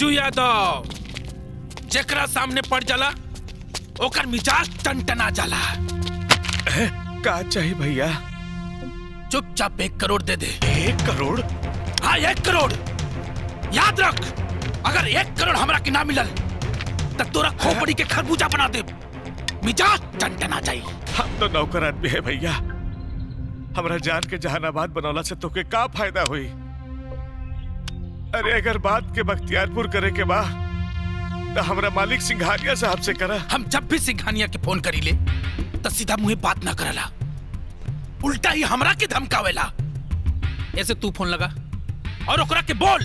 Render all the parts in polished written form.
बिरजू यादव जेकरा सामने पड़ जाला ओकर मिजाज टनटना जाला। का चाहिए भैया? चुपचाप 1 करोड़ दे दे। 1 करोड़? हाँ 1 करोड़। याद रख, अगर 1 करोड़ हमरा के ना मिलल तो तोरा खोपड़ी के खरबूजा बना दे। मिजाज टनटना चाहिए। हम तो नौकर आदमी है भैया, हमरा जान के जहानाबाद बनौला से तोके का फायदा हुई? अरे अगर बात के बख्तियारपुर करे के बा तो हमरा मालिक सिंघानिया साहब से करा। हम जब भी सिंघानिया के फोन करी ले तो सीधा मुंह बात ना करला, उल्टा ही हमरा के धमकावेला। ऐसे तू फोन लगा और ओकरा के बोल,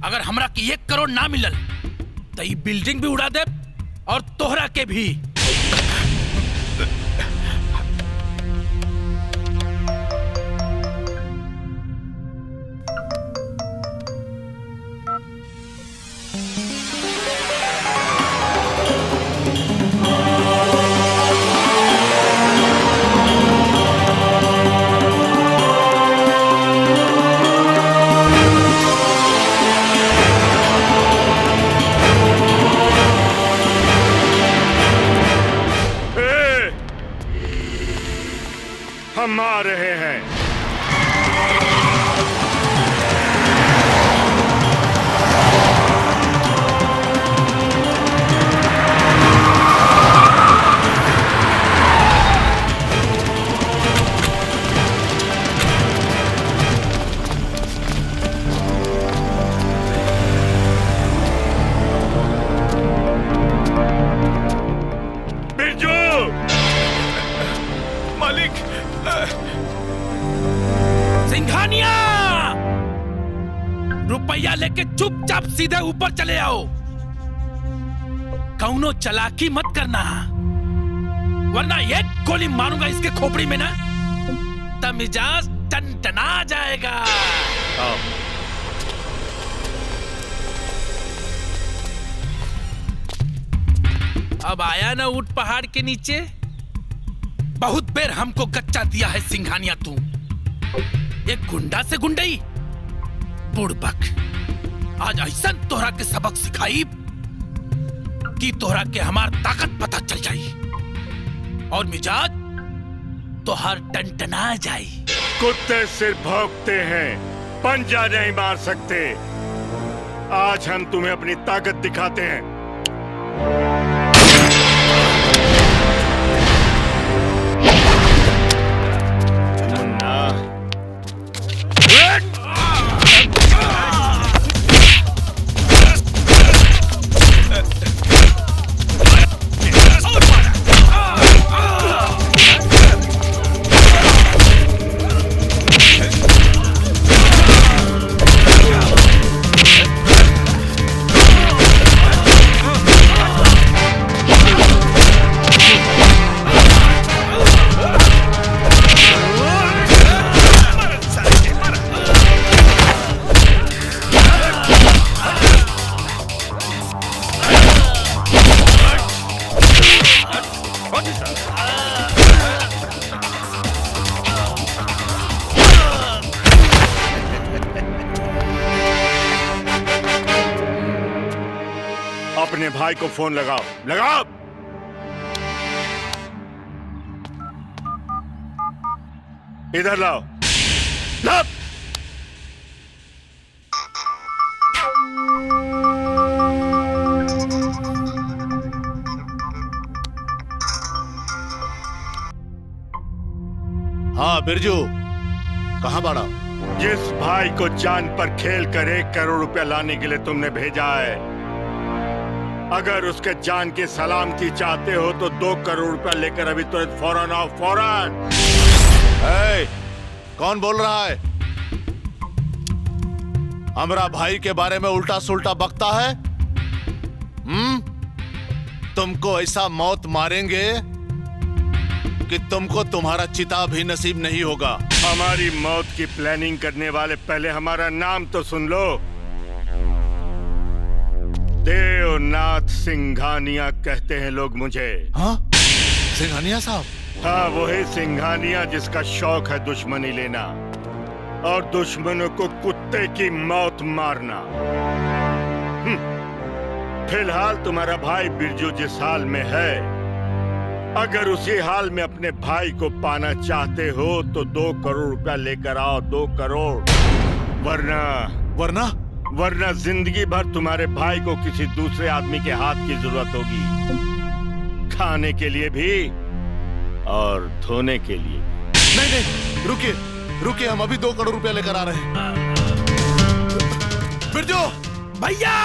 अगर हमरा के 1 करोड़ ना मिलल तो ये बिल्डिंग भी उड़ा दे और तोहरा के भी। हम आ रहे हैं। बिरजू! मालिक! सिंघानिया! रुपया लेके चुपचाप सीधे ऊपर चले आओ। कौनो चालाकी मत करना, वरना 1 गोली मारूंगा इसके खोपड़ी में ना, तब मिजाज टनटना जाएगा। अब आया ना ऊंट पहाड़ के नीचे? बहुत बेर हमको गच्चा दिया है सिंघानिया तू। एक गुंडा से गुंडई, बुड़बक। आज ऐसा तोहरा के सबक सिखाई कि तोहरा के हमार ताकत पता चल जाई और मिजाज तोहर टनटना जाई। कुत्ते सिर भौंकते हैं, पंजा नहीं मार सकते। आज हम तुम्हें अपनी ताकत दिखाते हैं। अपने भाई को फोन लगाओ, लगाओ। इधर लाओ, लाओ। हाँ बिरजू, कहाँ बाड़ा? जिस भाई को जान पर खेल कर 1 करोड़ रुपया लाने के लिए तुमने भेजा है, अगर उसके जान की सलामती चाहते हो तो 2 करोड़ रुपया लेकर अभी तुरंत फौरन आओ, फौरन। कौन बोल रहा है? हमरा भाई के बारे में उल्टा सुल्टा बकता है? तुमको ऐसा मौत मारेंगे कि तुमको तुम्हारा चिता भी नसीब नहीं होगा। हमारी मौत की प्लानिंग करने वाले पहले हमारा नाम तो सुन लो। देवनाथ सिंघानिया कहते हैं लोग मुझे। हाँ? सिंघानिया साहब? हाँ, वही सिंघानिया जिसका शौक है दुश्मनी लेना और दुश्मनों को कुत्ते की मौत मारना। फिलहाल तुम्हारा भाई बिरजू जिस हाल में है, अगर उसी हाल में अपने भाई को पाना चाहते हो तो 2 करोड़ रुपया लेकर आओ, 2 करोड़। वरना वरना वरना जिंदगी भर तुम्हारे भाई को किसी दूसरे आदमी के हाथ की जरूरत होगी, खाने के लिए भी और धोने के लिए भी। नहीं नहीं, रुकिए रुकिए, हम अभी 2 करोड़ रुपया लेकर आ रहे हैं। बिरजू भैया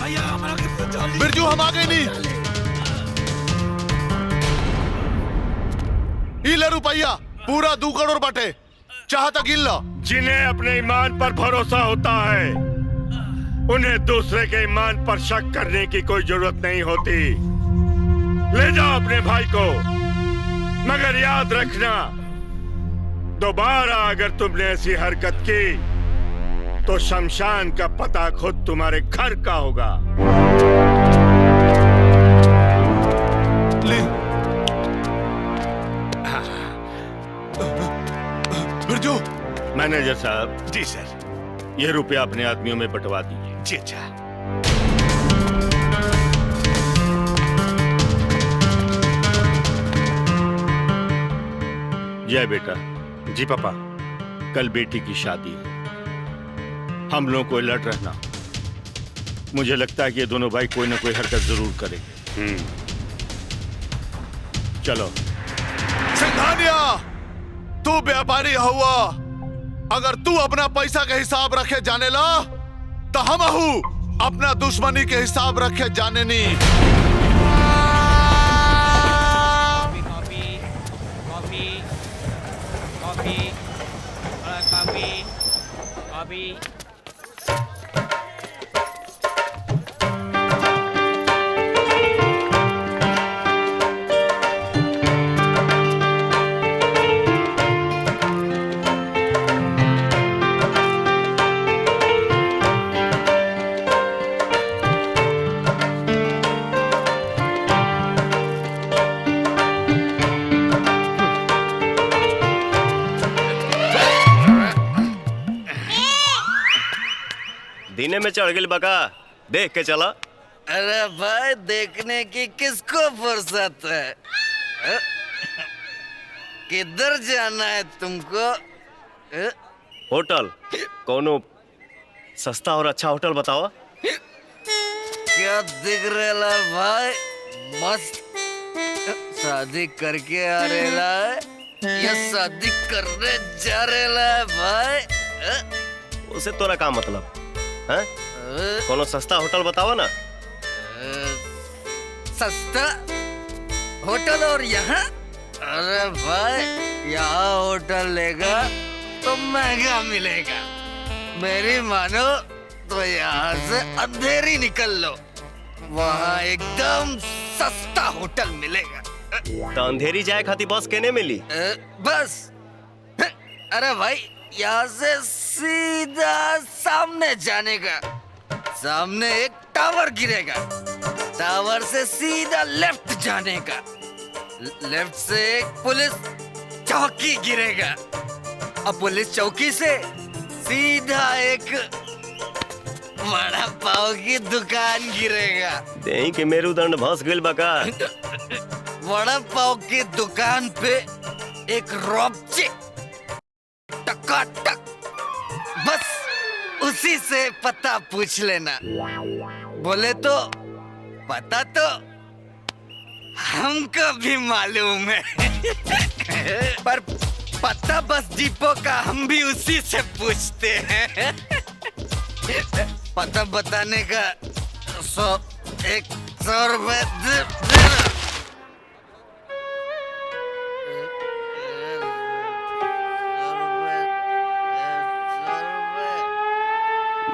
भैया हमारा कितना जल्दी बिरजू, हम आ गए नहीं। ई ले रुपया, पूरा 2 करोड़ बाटे, चाहता गिन लो। जिन्हें अपने ईमान पर भरोसा होता है उन्हें दूसरे के ईमान पर शक करने की कोई जरूरत नहीं होती। ले जाओ अपने भाई को, मगर याद रखना, दोबारा अगर तुमने ऐसी हरकत की तो शमशान का पता खुद तुम्हारे घर का होगा। ले बिरजू। मैनेजर साहब। जी सर। ये रुपया अपने आदमियों में बंटवा दीजिए। जी अच्छा। जय बेटा। जी पापा। कल बेटी की शादी है, हम लोगों को अलर्ट रहना। मुझे लगता है कि ये दोनों भाई कोई ना कोई हरकत जरूर करेंगे। चलो। सिंघानिया, तू व्यापारी हुआ, अगर तू अपना पैसा के हिसाब रखे जाने ला तो हम अपना दुश्मनी के हिसाब रखे जाने नहीं। Coffee coffee coffee coffee coffee. दीने में चढ़ गई बका, देख के चला। अरे भाई, देखने की किसको फुर्सत है? किधर जाना है तुमको? होटल, कोनो सस्ता और अच्छा होटल बताओ। क्या दिख रहा भाई? मस्त शादी करके आ रहा है या शादी करने जा रहा है भाई? उसे तोरा का मतलब है? कोनो सस्ता होटल बताओ ना। सस्ता होटल और यहाँ? अरे भाई, यहाँ होटल लेगा तो महंगा मिलेगा। मेरी मानो तो यहाँ से अंधेरी निकल लो, वहाँ एकदम सस्ता होटल मिलेगा। तो अंधेरी जाए खाती बस केने मिली? बस अरे भाई, यहाँ से सीधा सामने जाने का, सामने एक टावर गिरेगा, टावर से सीधा लेफ्ट जाने का, लेफ्ट से एक पुलिस चौकी गिरेगा, अब पुलिस चौकी से सीधा एक वड़ा पाव की दुकान गिरेगा। देही के मेरुदंड भस गइल बका। वड़ा पाव की दुकान पे एक रॉबची टकाटक, बस उसी से पता पूछ लेना। बोले तो पता तो हमको भी मालूम है पर पता बस जीपो का हम भी उसी से पूछते हैं। पता बताने का 100 रुपए देना।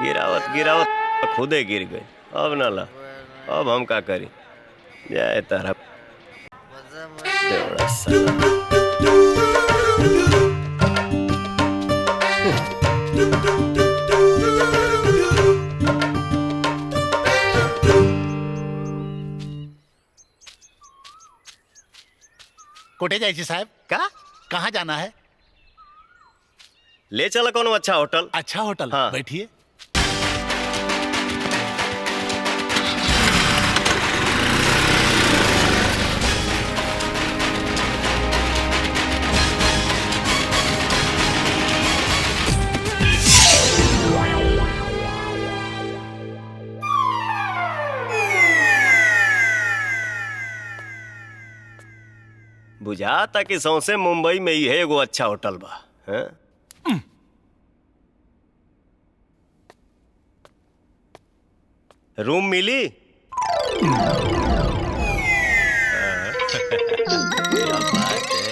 गिरावत गिरावत खुदे गिर गई, अब ना ला। अब हम का करी? जाए तारा देवड़ा साला। कोटे जाइए साहब। का कहाँ जाना है? ले चला कोनो अच्छा होटल। अच्छा होटल। हाँ। बैठिए। बुझाता कि सौंसे मुंबई में ही है एगो अच्छा होटल बा। हैं? रूम मिली? क्या बात है?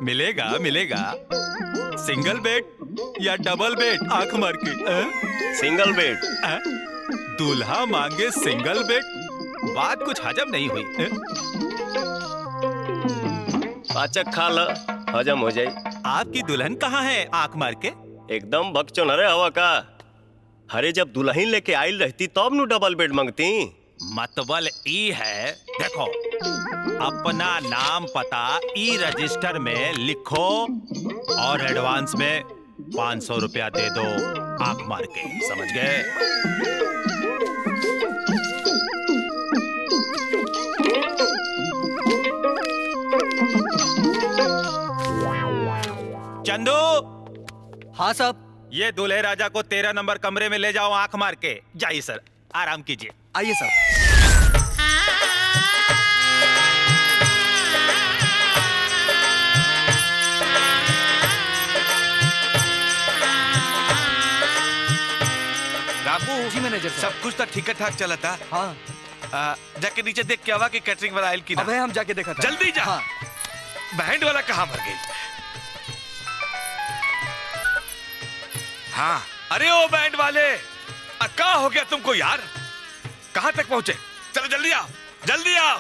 मिलेगा मिलेगा। सिंगल बेड या डबल बेड? आंख मार के। Single bed. दूल्हा मांगे सिंगल बेड, बात कुछ हजम नहीं हुई। पाचक खा ल, हजम हो जाए। आपकी दुल्हन कहाँ है? आंख मार के। एकदम बकचोन अरे हवा का। अरे जब दुल्हन लेके आयल रहती तब नु डबल बेड मांगती। मतबल ई है, देखो अपना नाम पता ई रजिस्टर में लिखो और एडवांस में 500 रुपया दे दो। आंख मार के, समझ गए? चंदू। हाँ साहब। ये दूल्हे राजा को 13 नंबर कमरे में ले जाओ। आंख मार के जाइए सर, आराम कीजिए। आइए साहब। रामू जी मैनेजर साहब। सब कुछ तो ठीक ठाक चला था। हाँ। जाके नीचे देख के आवा कि कैटरिंग वाला आयल की ना। अबे हम जाके देखा था। जल्दी जा। हाँ। बैंड वाला कहाँ मर गई? हाँ, अरे ओ बैंड वाले, क्या हो गया तुमको यार? कहाँ तक पहुंचे? चलो जल्दी आओ, जल्दी आओ।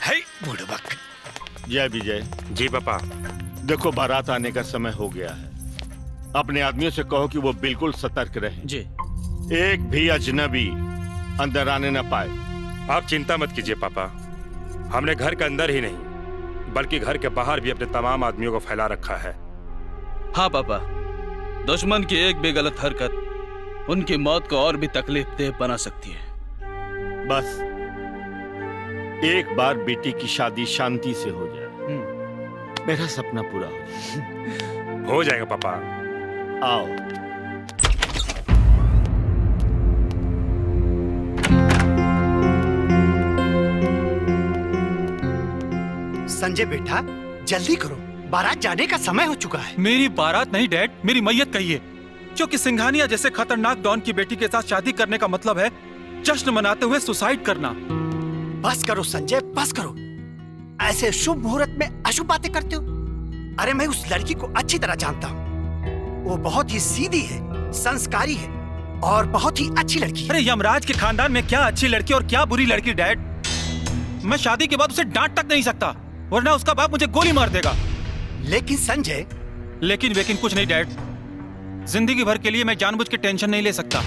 है बुड़बक। जय विजय। जी पापा। देखो बारात आने का समय हो गया है। अपने आदमियों से कहो कि वो बिल्कुल सतर्क रहें। जी। एक भी अजनबी अंदर आने न पाए। आप चिंता मत कीजिए पापा, हमने घर के अंदर ही नहीं बल्कि घर के बाहर भी अपने तमाम आदमियों को फैला रखा है। हाँ पापा, दुश्मन की एक भी गलत हरकत उनकी मौत को और भी तकलीफ दे बना सकती है। बस एक बार बेटी की शादी शांति से हो जाए, मेरा सपना पूरा हो जाए। हो जाएगा पापा। आओ। संजय बेटा जल्दी करो, बारात जाने का समय हो चुका है। मेरी बारात नहीं डैड, मेरी मैयत कहिए। क्योंकि सिंघानिया जैसे खतरनाक डॉन की बेटी के साथ शादी करने का मतलब है जश्न मनाते हुए सुसाइड करना। बस करो संजय, बस करो। ऐसे शुभ मुहूर्त में अशुभ बातें करते हो। अरे मैं उस लड़की को अच्छी तरह जानता हूँ। वो बहुत ही सीधी है, संस्कारी है और बहुत ही अच्छी लड़की है। अरे यमराज के खानदान में क्या अच्छी लड़की और क्या बुरी लड़की डैड? मैं शादी के बाद उसे डांट तक नहीं सकता, वरना उसका बाप मुझे गोली मार देगा। लेकिन संजय। लेकिन कुछ नहीं डैड। जिंदगी भर के लिए मैं जानबूझ के टेंशन नहीं ले सकता।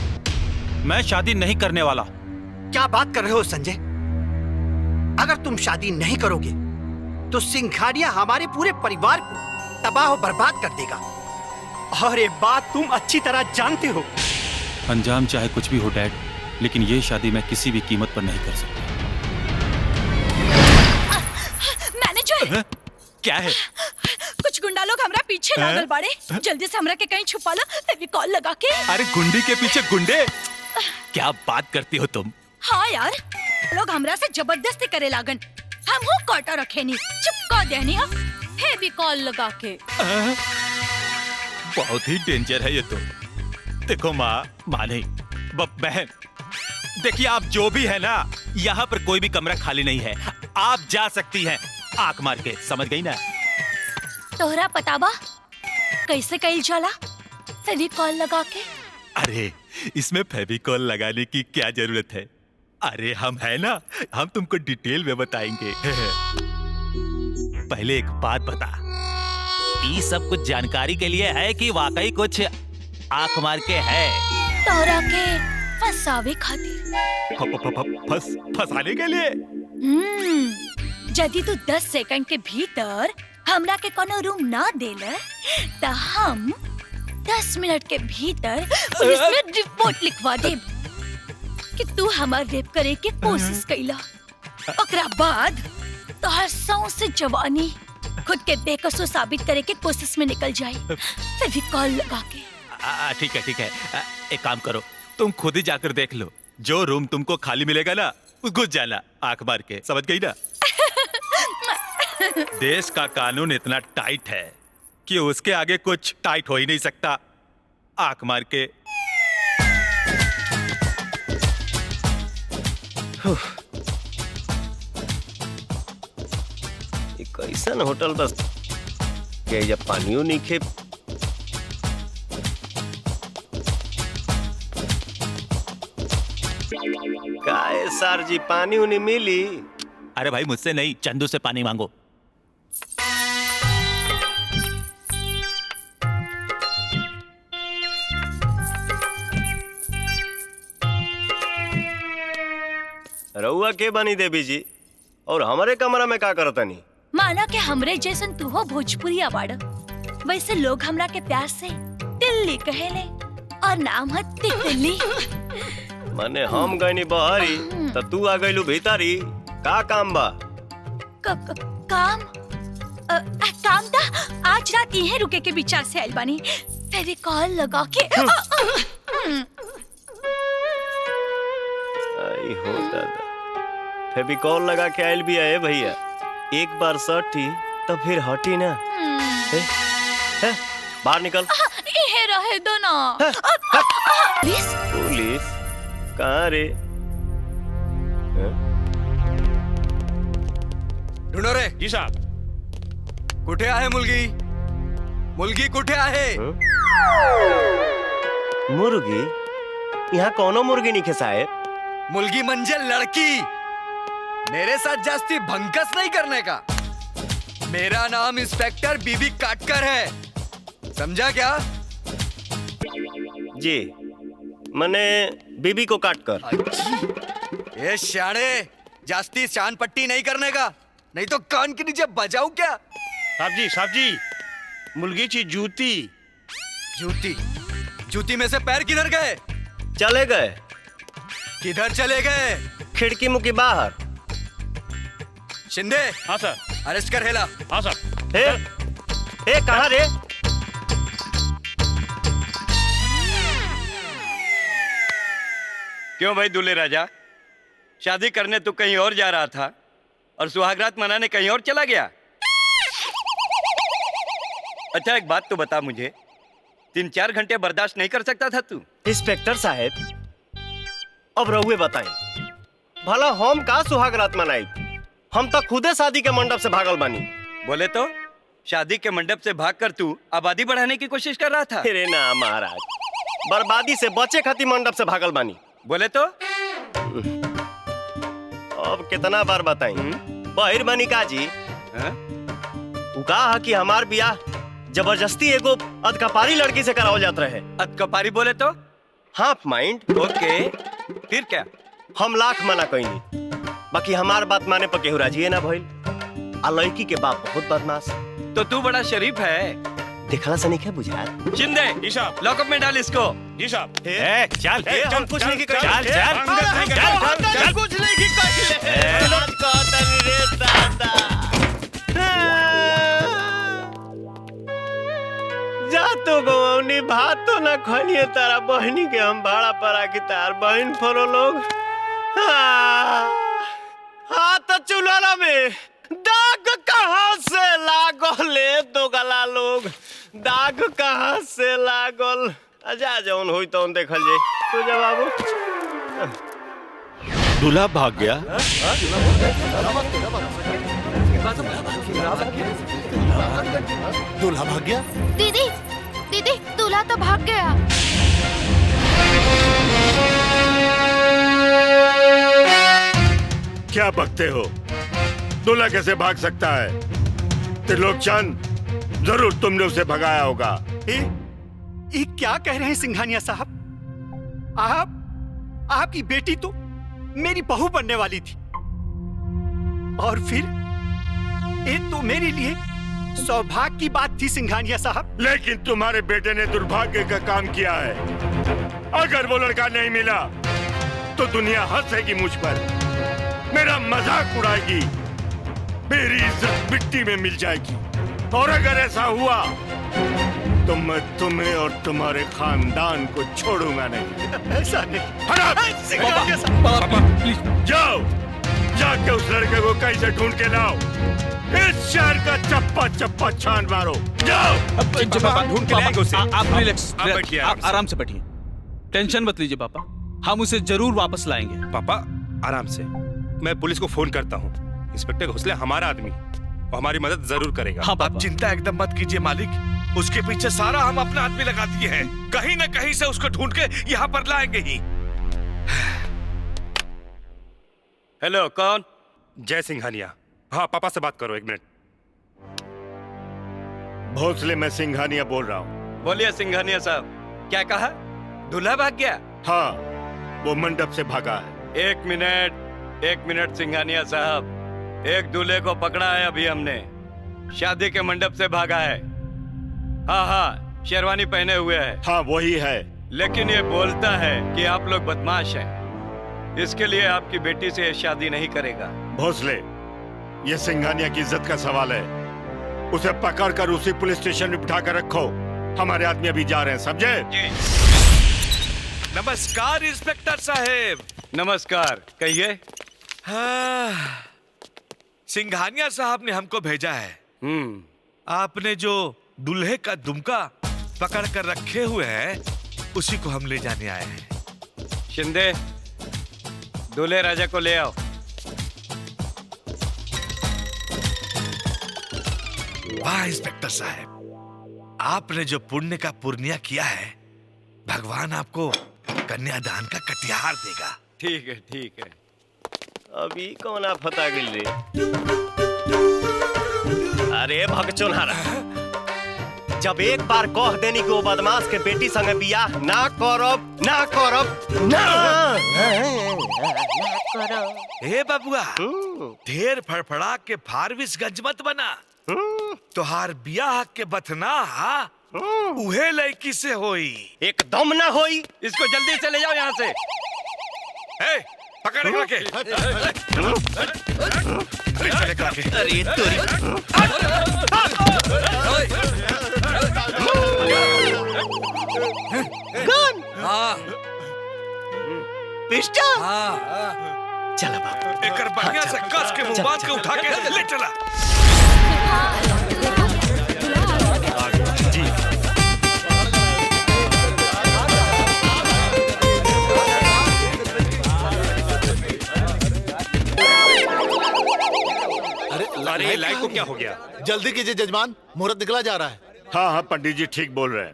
मैं शादी नहीं करने वाला। क्या बात कर रहे हो संजय? अगर तुम शादी नहीं करोगे तो सिंघानिया हमारे पूरे परिवार को तबाह और बर्बाद कर देगा, और ये बात तुम अच्छी तरह जानते हो। अंजाम चाहे कुछ भी हो डैड, लेकिन ये शादी मैं किसी भी कीमत पर नहीं कर सकता। मैनेजर। क्या है? कुछ गुंडा लोग हमरा पीछे लागल बाड़े। जल्दी से हमरा के कहीं छुपा लो, फेविकॉल लगा के। अरे गुंडी के पीछे गुंडे? क्या बात करती हो तुम? हाँ यार, लोग हमरा से जबरदस्ती करे लागन। हम हो काटा रखे नहीं, चिपका देनी है फेविकॉल लगा के। बहुत ही डेंजर है ये तो। देखो माँ नहीं, बहन देखिए, आप जो भी है ना, यहाँ पर कोई भी कमरा खाली नहीं है। आप जा सकती हैं आंख मार के, समझ गई ना? तोहरा पता बा कैसे कईल जाला फेविकॉल लगा के? अरे इसमें फेविकॉल लगाने की क्या जरूरत है? अरे हम है ना, हम तुमको डिटेल में बताएंगे। पहले एक बात बता, ये सब कुछ जानकारी के लिए है कि वाकई कुछ आंख मार के है? तोहरा के फंसावे खातिर। फंसाने के लिए? यदि तू 10 सेकंड के भीतर हमरा के कोनो रूम ना देले तो हम 10 मिनट के भीतर पुलिस में रिपोर्ट लिखवा देब कि तू हमार रेप करे के कोशिश कैला। ओकरा बाद तोहर सौंसे जवानी खुद के बेकसूर साबित करे के कोशिश में निकल जाए फेविकॉल लगा के। ठीक है, एक काम करो, तुम खुद ही जाकर देख लो। जो रूम तुमको खाली मिलेगा ना, घुस जाना आंख मार के, समझ गई ना? देश का कानून इतना टाइट है कि उसके आगे कुछ टाइट हो ही नहीं सकता। आंख मार के। ये कैसन होटल बस के जब पानियों नहीं खे। काहे सर जी पानी उन्हें मिली? अरे भाई मुझसे नहीं, चंदू से पानी मांगो। रउआ के बनी देवी जी और हमारे कमरा में का करतनी? माना के हमरे जैसन तू हो भोजपुरी अवार्ड, वैसे लोग हमरा के प्यार से तिल्ली कहेले और नाम है तितली। मने हम गईनी बहरी तो तू आ गईलू भीतरी। का काम बा? काम काम था आज रात यहीं रुके के विचार से आइल बानी। तेरे कॉल लगा के आई हो दादा, फेविकॉल लगा के आयल भी आए भैया। एक बार सटी तो फिर हटी ना। बाहर निकल। यहीं रहे दो ना। पुलिस कहाँ रे? ढूंढो रे। जी साहब। कुठे आहे मुलगी? मुलगी कुठे आहे? मुर्गी? यहाँ कौनो मुर्गी नहीं खे साहेब। मुलगी म्हणजे लड़की। मेरे साथ जास्ती भंकस नहीं करने का। मेरा नाम इंस्पेक्टर बीबी काटकर है, समझा क्या? जी, मने बीबी को काट कर। ये शाणे, जास्ती शान पट्टी नहीं करने का, नहीं तो कान के नीचे बजाऊं क्या? साहब जी, मुर्गी की जूती। जूती? जूती में से पैर किधर गए? चले गए। किधर चले गए? खिड़की मुकी बाहर। शिंदे। हाँ सर। अरेस्ट कर हेला। हाँ सर। ए कहाँ रे? क्यों भाई दूल्हे राजा, शादी करने तो कहीं और जा रहा था और सुहागरात मनाने कहीं और चला गया? अच्छा एक बात तो बता मुझे, 3-4 घंटे बर्दाश्त नहीं कर सकता था तू? इंस्पेक्टर साहब, अब रहुए बताएं, भला हम का सुहागरात मनाई? हम तो खुदे शादी के मंडप से भागल बानी। बोले तो शादी के मंडप से भागकर तू आबादी बढ़ाने की कोशिश कर रहा था? अरे ना महाराज, बर्बादी से बचे खातिर मंडप से भागल बानी। बोले तो अब कितना बार बताई? बहिर बनी काजी कहा कि हमार बियाह जबरदस्ती एगो अदकपारी लड़की से करावल जात रहे। अदकपारी बोले तो? Half mind. ओके, फिर क्या? हम लाख मना कईनी, बाकी हमार बात माने पर केहू राजी ना भइल। आ लड़की के बाप बहुत बदमाश। तो तू बड़ा शरीफ है। देखला से नहीं क्या बुझात? शिंदे, जी साहब। लॉकअप में डाल इसको। जी साहब। चल हम कुछ नहीं की चल कुछ नहीं जा तो गवनी भात तो ना खनिए तारा बहनी के हम भाड़ा पर आके तार बहन फरो लोग। हाँ तो चुनारा में दाग कहाँ से लागले दो गला लोग, दाग कहाँ से लागल? जा जौन हुई तो देखल जाए। तो जा बाबू। दूल्हा भाग गया। दूल्हा भाग गया? दीदी दीदी दूल्हा तो भाग गया। क्या बकते हो? दूल्हा कैसे भाग सकता है? त्रिलोकचंद, जरूर तुमने उसे भगाया होगा। ये क्या कह रहे हैं सिंघानिया साहब? आपकी बेटी तो मेरी बहू बनने वाली थी, और फिर ये तो मेरे लिए सौभाग्य की बात थी सिंघानिया साहब। लेकिन तुम्हारे बेटे ने दुर्भाग्य का काम किया है। अगर वो लड़का नहीं मिला तो दुनिया हंसेगी मुझ पर, मेरा मजाक उड़ाएगी, मेरी इज्जत मिट्टी में मिल जाएगी। और अगर ऐसा हुआ तो मैं तुम्हें और तुम्हारे खानदान को छोड़ूंगा नहीं। ऐसा नहीं। पापा प्लीज जाओ, जाके उस लड़के को कैसे ढूंढ के लाओ। इस शहर का चप्पा चप्पा छान मारो। जाओ। पापा ढूंढ के लाएंगे उसे। आप रिलैक्स, बैठिए, आप आराम से बैठिए, टेंशन मत लीजिए पापा, हम उसे जरूर वापस लाएंगे। पापा आराम से, मैं पुलिस को फोन करता हूँ। इंस्पेक्टर घोसले हमारा आदमी और हमारी मदद जरूर करेगा। हाँ आप चिंता एकदम मत कीजिए मालिक, उसके पीछे सारा हम अपना आदमी लगा दिए हैं। कहीं न कहीं से उसको ढूंढ के यहाँ पर लाएंगे ही। हेलो, कौन? जय सिंघानिया। हाँ पापा से बात करो, 1 मिनट। भोसले, मैं सिंघानिया बोल रहा हूँ। बोलिए सिंघानिया साहब, क्या कहा? दूल्हा भाग गया? हाँ, वो मंडप से भागा है। 1 मिनट सिंघानिया साहब, एक दूल्हे को पकड़ा है अभी हमने, शादी के मंडप से भागा है। हाँ, शेरवानी पहने हुए है। हाँ वही है। लेकिन ये बोलता है कि आप लोग बदमाश हैं, इसके लिए आपकी बेटी से शादी नहीं करेगा। भोसले, ये सिंघानिया की इज्जत का सवाल है, उसे पकड़कर उसी पुलिस स्टेशन में बिठा कर रखो। हमारे आदमी अभी जा रहे हैं, समझे? जी। नमस्कार इंस्पेक्टर साहेब। नमस्कार, कहिए। हाँ, सिंघानिया साहब ने हमको भेजा है। आपने जो दूल्हे का दुमका पकड़ कर रखे हुए हैं, उसी को हम ले जाने आए हैं। शिंदे, दूल्हे राजा को ले आओ। वाह इंस्पेक्टर साहब, आपने जो पुण्य का पुर्निया किया है, भगवान आपको कन्यादान का कटिहार देगा। ठीक है, ठीक है। अभी कौन आप फता गिल रे? अरे भगचोनारा, जब एक बार कह देनी कि वो बदमाश के बेटी संगे बियाह ना करब, ना करब, ना करब। ए बबुआ, ढेर फड़फड़ा के फारबिसगंज मत बना। तोहार बियाह के बथना उहे लड़की से होई। एकदम ना होई। इसको जल्दी से ले जाओ यहाँ से। ए, पकड़ के। अरे तोरी। गन। हाँ। पिस्टल। हाँ। चला बाबू। एकर बढ़िया से कस के मुंह बांध के उठा के ले चला। जी। अरे लाइट को क्या हो गया? जल्दी कीजिए जजमान, मुहूर्त निकला जा रहा है। हाँ हाँ पंडित जी ठीक बोल रहे हैं।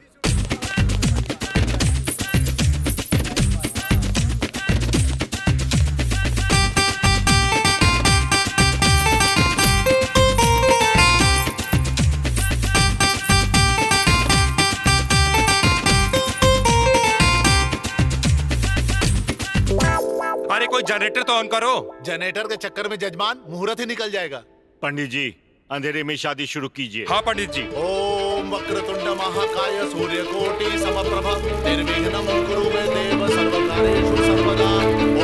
अरे कोई जनरेटर तो ऑन करो। जनरेटर के चक्कर में जजमान मुहूर्त ही निकल जाएगा। पंडित जी अंधेरे में शादी शुरू कीजिए। हाँ पंडित जी। ओम वक्रतुंड महाकाय सूर्यकोटि समप्रभ निर्विघ्नं कुरु मे देव सर्वकार्येषु सर्वदा।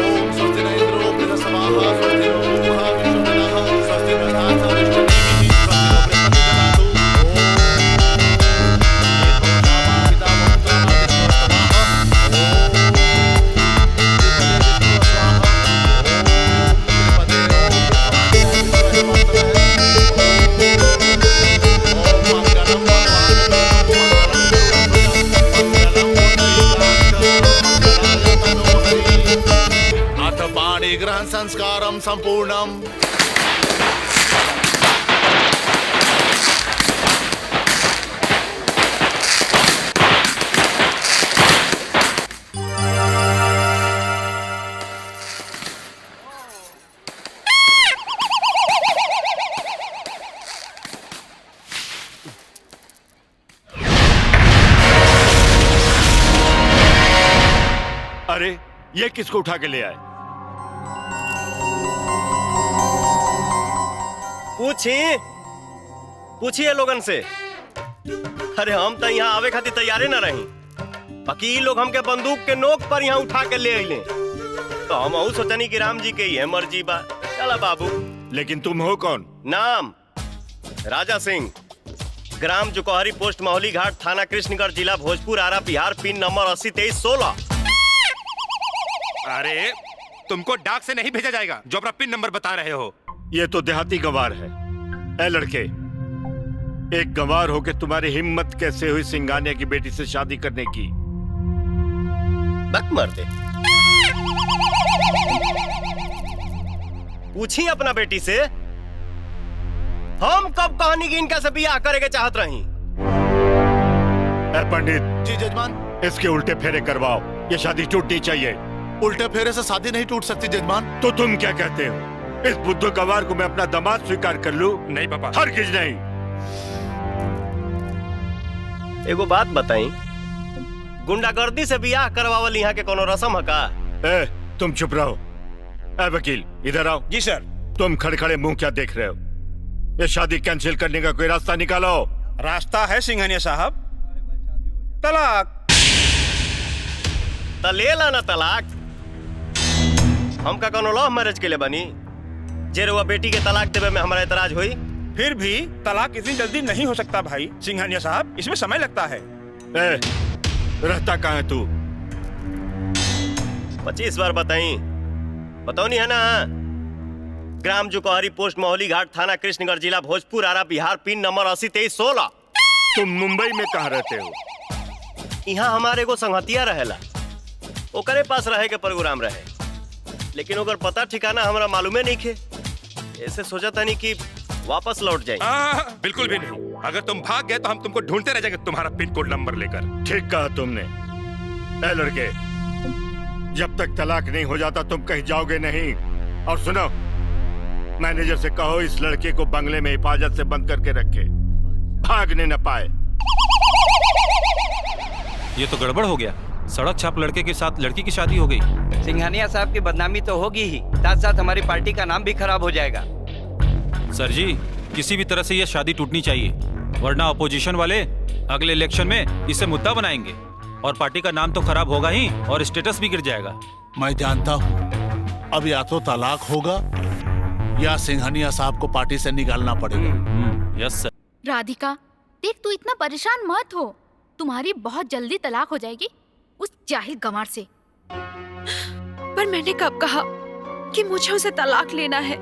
ओम स्वस्ति न इंद्रो बृहस्पतिः स्वस्ति नो पूषा विश्ववेदाः स्वस्ति नस्ताः सविष्टनेमिः स्वस्ति नो बृहस्पतिः ग्रहण संस्कारम संपूर्णम। अरे ये किसको उठा के ले आए? पूछिए लोगन से। अरे हम तो यहाँ आवे खातिर तैयारे ना रही, बाकी लोग हमके बंदूक के नोक पर यहाँ उठा के ले आइले, तो हम सोचनी कि राम जी के ही है मर्जी बा। चला बाबू। लेकिन तुम हो कौन? नाम राजा सिंह, ग्राम जुकोहरी, पोस्ट मौली घाट, थाना कृष्णगढ़, जिला भोजपुर, आरा बिहार, पिन नंबर 802316। अरे तुमको डाक से नहीं भेजा जाएगा जो अपना पिन नंबर बता रहे हो। ये तो देहाती गंवार है। ए लड़के, एक गंवार होके तुम्हारी हिम्मत कैसे हुई सिंघानिया की बेटी से शादी करने की? बक मर दे। पूछी अपना बेटी से, हम कब कहानी की इनका से बियाह करे के चाहत रही। ए पंडित जी जजमान। इसके उल्टे फेरे करवाओ, ये शादी टूटनी चाहिए। उल्टे फेरे से शादी नहीं टूट सकती जजमान। तो तुम क्या कहते हो? इस बुद्धू गंवार को मैं अपना दामाद स्वीकार कर लूं? नहीं पापा, हरगिज नहीं। एगो बात बताई, गुंडागर्दी से बियाह करवावल यहाँ के कोनो रस्म है का? ए, तुम चुप रहो। ए वकील, इधर आओ। जी सर। तुम खड़े-खड़े मुंह क्या देख रहे हो? ये शादी कैंसिल करने का कोई रास्ता निकालो। रास्ता है सिंघानिया साहब, तलाक। ले ला ना तलाक। हम का कोनो लव मैरिज के लिए बनी जे रुआ बेटी के तलाक देवे में हमारा एतराज हुई? फिर भी तलाक इतनी जल्दी नहीं हो सकता भाई सिंघानिया साहब, इसमें समय लगता है। ए, रहता कहाँ है तू? 25 बार बताई, बताओ नहीं है ना? ग्राम जुकोहरी, पोस्ट मौली घाट, थाना कृष्णगढ़, जिला भोजपुर, आरा बिहार, पिन नंबर 802316। तुम मुंबई में कहाँ रहते हो? यहाँ हमारे एगो संगतिया रहेला, ओकरे पास रहे के प्रोग्राम रहे, लेकिन ओकर पता ठिकाना हमरा मालूमे नहीं खे। ऐसे सोचा था नहीं कि वापस लौट जाए। बिल्कुल भी नहीं। अगर तुम भाग गए तो हम तुमको ढूंढते रह जाएंगे तुम्हारा पिन कोड नंबर लेकर। ठीक कहा तुमने। ए लड़के, जब तक तलाक नहीं हो जाता तुम कहीं जाओगे नहीं। और सुनो, मैनेजर से कहो इस लड़के को बंगले में हिफाजत से बंद करके रखे, भागने न पाए। ये तो गड़बड़ हो गया। सड़क छाप लड़के के साथ लड़की की शादी हो गई। सिंघानिया साहब की बदनामी तो होगी ही, साथ साथ हमारी पार्टी का नाम भी खराब हो जाएगा। सर जी, किसी भी तरह से ये शादी टूटनी चाहिए, वरना अपोजिशन वाले अगले इलेक्शन में इसे मुद्दा बनाएंगे और पार्टी का नाम तो खराब होगा ही और स्टेटस भी गिर जाएगा। मैं जानता हूँ, अब या तो तलाक होगा या सिंघानिया साहब को पार्टी से निकालना पड़ेगा। यस सर। राधिका, देख तू इतना परेशान मत हो, तुम्हारी बहुत जल्दी तलाक हो जाएगी उस जाहिल गंवार से। पर मैंने कब कहा कि मुझे उसे तलाक लेना है?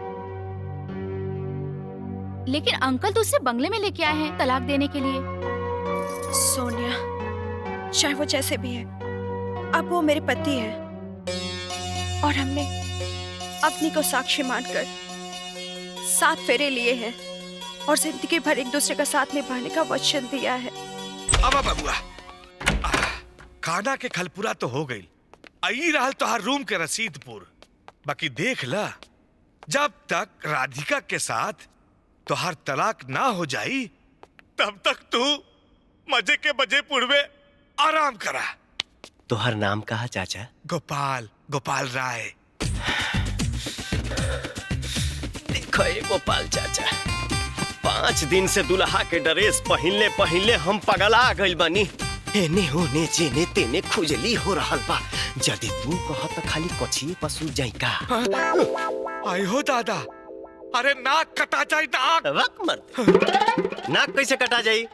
लेकिन अंकल तो उससे बंगले में लेके आए हैं तलाक देने के लिए। सोनिया, चाहे वो जैसे भी है, अब वो मेरे पति है और हमने अपनी को साक्षी मानकर 7 फेरे लिए हैं और जिंदगी भर एक दूसरे का साथ निभाने का वचन दिया है। अब बबुआ, खाना के खलपुरा तो हो गई, आई रहल तो हर रूम के रसीदपुर। बाकी देख ला, जब तक राधिका के साथ तो हर तलाक ना हो जाई तब तक तू मजे के बजे पुरवे आराम करा। तो हर नाम कहा चाचा? गोपाल, गोपाल राय। देखो ये गोपाल चाचा, 5 दिन से दुल्हा के ड्रेस पहनले हम पगला गइल बानी। एने होने जेने तेने खुजली हो रहल बा। यदि तू कहत खाली कछिए पसू जाई का? आई हो दादा, अरे नाक कटा जाई नाक। वक मत। नाक कैसे कटा जाई?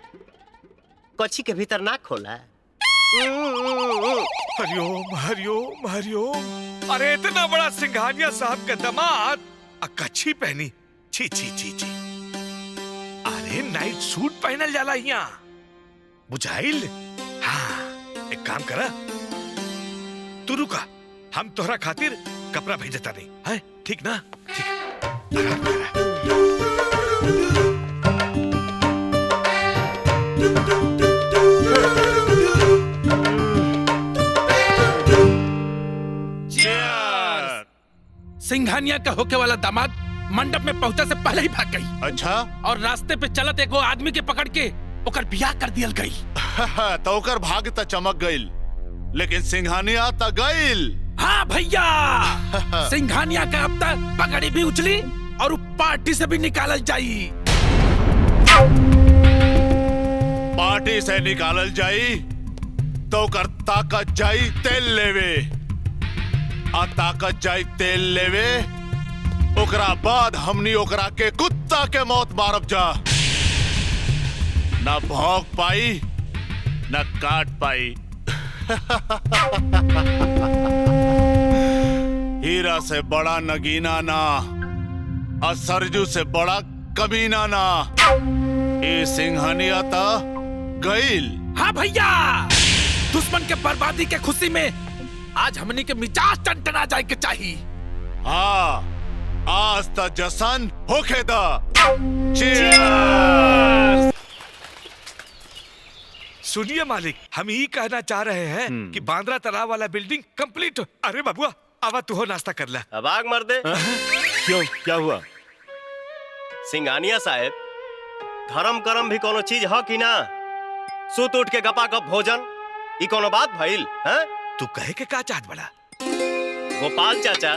कछी के भीतर नाक होला। हरिओम हरिओम हरिओम। अरे इतना बड़ा सिंघानिया साहब का दामाद कच्छी पहनी, छी छी छी छी। अरे नाइट सूट पहनल जाला यहाँ, बुझाइल? हाँ, एक काम करा, तू रुका, हम तोहरा खातिर कपड़ा भेजता नहीं है, ठीक ना? ठीक, आराम करा। सिंघानिया का होके वाला दामाद मंडप में पहुंचा से पहले ही भाग गई। अच्छा? और रास्ते पे चलत एगो आदमी के पकड़ के ओकर बियाह कर दियल गई। तो ओकर भाग्य त चमक गइल, लेकिन सिंघानिया त गइल। हाँ भैया, सिंघानिया का अब तक पगड़ी भी उछली और पार्टी से भी निकालल जाई। पार्टी से निकालल जाई तो ओकर ताकत जाई तेल लेवे, आ ताकत जाई तेल लेवे, ओकरा बाद हमनी ओकरा के कुत्ता के मौत मारब जा। न भौंक पाई न काट पाई। हीरा से बड़ा नगीना ना और सरजू से बड़ा कमीना ना। ये सिंघानिया था गईल। हाँ भैया, दुश्मन के बर्बादी के खुशी में आज हमनी के मिजाज टंटना जाए के चाहिए। हाँ, आज तक जशन होके दा। सुनिए मालिक, हम यही कहना चाह रहे हैं कि बांद्रा तालाब वाला बिल्डिंग कंप्लीट। अरे बाबुआ, आवा तू हो नाश्ता कर ले। अब आग मर दे। क्यों, क्या हुआ? सिंघानिया साहब, धर्म करम भी कोनो चीज है कि ना? सुत उठ के गपा गप भोजन, ई कोनो बात भइल? हैं? तू कहे के का चाहत बड़ा? गोपाल चाचा,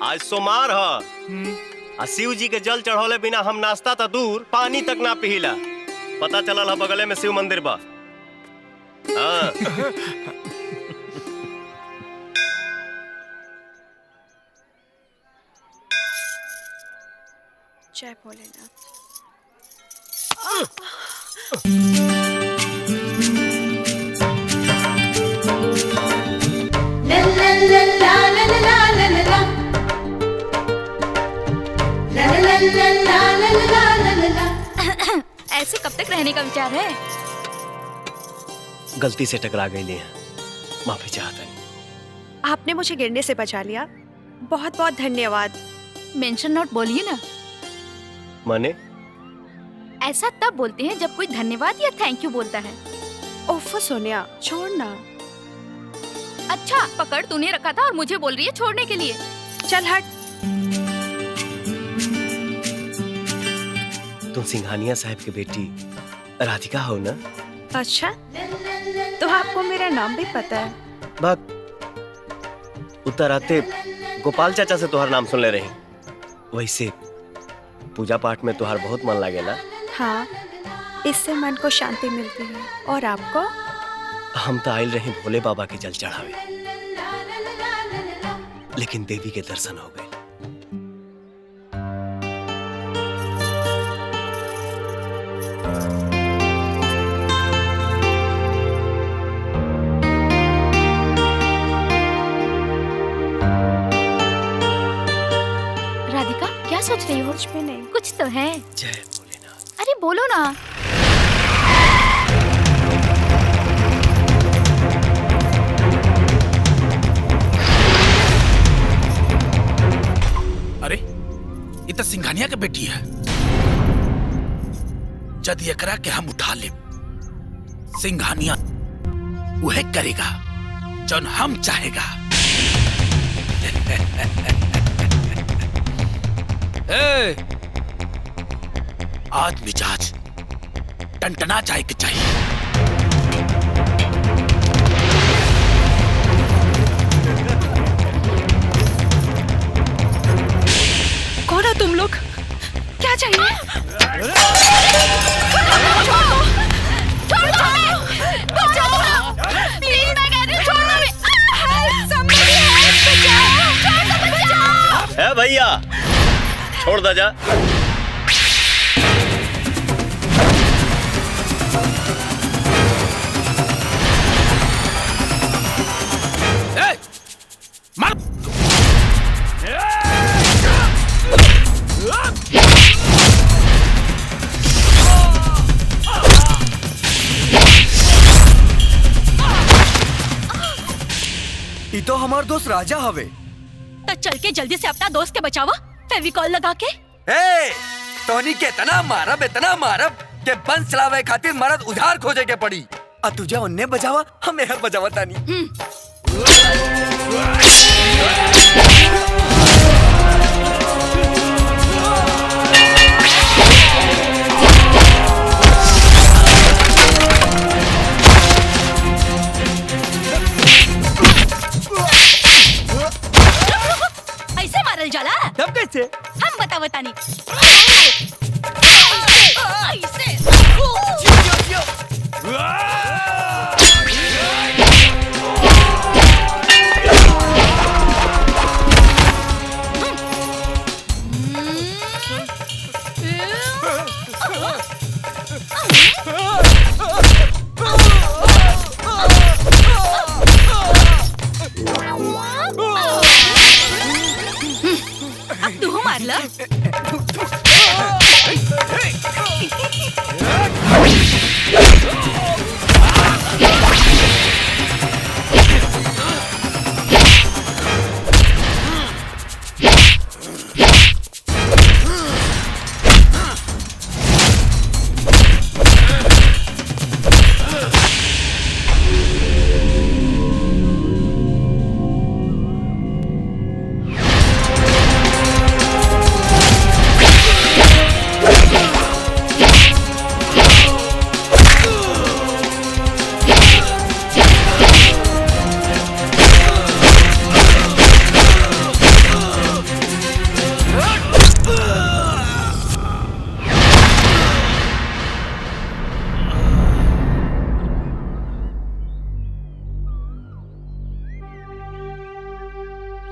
आज सोमवार ह, आ शिव जी के जल चढ़ौले बिना हम नाश्ता तो दूर पानी तक ना पिहिला। पता चलल है बगले में शिव मंदिर बा। हाँ। जय भोलेनाथ। ऐसे कब तक रहने का विचार है? गलती से टकरा गई ले, माफी चाहता नहीं। आपने मुझे गिरने से बचा लिया, बहुत बहुत धन्यवाद। मेंशन नोट बोलिए ना। माने? ऐसा तब बोलते हैं जब कोई धन्यवाद या थैंक यू बोलता है। ओफो सोनिया, छोड़ना। अच्छा, पकड़ तूने रखा था और मुझे बोल रही है छोड़ने के लिए। चल हट। तुम सिंघानिया साहब की बेटी राधिका हो ना? अच्छा, तो आपको मेरा नाम भी पता है? बात उत्तर आते गोपाल चाचा से तुहार नाम सुन ले रही। वैसे पूजा पाठ में तुहार बहुत मन लागेला। हाँ, इससे मन को शांति मिलती है। और आपको? हम तो आयल रहे भोले बाबा के जल चढ़ावे, लेकिन देवी के दर्शन हो गए। राधिका, क्या सोच रही हो? कुछ भी नहीं। कुछ तो है। जय भोलेनाथ। अरे बोलो ना। अरे ये तो सिंघानिया के बेटी है। जद एकरा के हम उठा ले, सिंघानिया वह करेगा जौन हम चाहेगा। ए, आज मिजाज टंटना जाए के चाहिए। कौन हो तुम लोग? क्या चाहिए? भैया छोड़ दा जा। मार। ये तो हमार दोस्त राजा हवे। तो चल के जल्दी से अपना दोस्त के बचावा, फेविकॉल लगा के। ए, तोनी के इतना मारब के बंस चलावे खातिर मरद उधार खोजे के पड़ी। आ तुझे उन्ने बजावा, हम यहाँ बजावा तानी। ऐसे मारल जाला? तब कैसे? हम बतावतानी। ऐसे।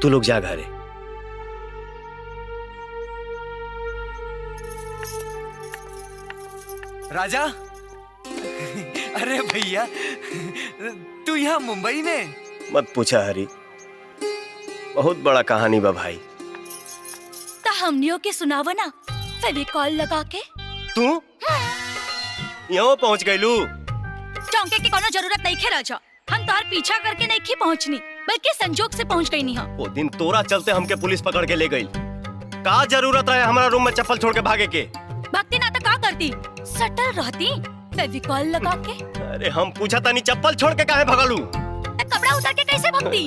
तू लोग जा घरे। राजा, अरे भैया, तू यहाँ मुंबई में? मत पूछा हरी, बहुत बड़ा कहानी बा भाई। ता हमनियों के सुनावा ना, फेविकॉल लगा के। तू यहाँ पहुँच गईलू? चौंके की कोनो जरूरत नहीं खे राजा, हम तार पीछा करके नहीं की पहुँचनी, बल्कि संजोग से पहुँच गई नहीं। वो दिन तोरा चलते हमके पुलिस पकड़ के ले गई। का जरूरत है हमारा रूम में चप्पल छोड़ के भागे के? भक्ति ना तो का करती, सटल रहती फेविकॉल लगा के। अरे हम पूछा था नहीं, चप्पल छोड़ के काहे भगलू? कपड़ा उतार के कैसे भक्ति?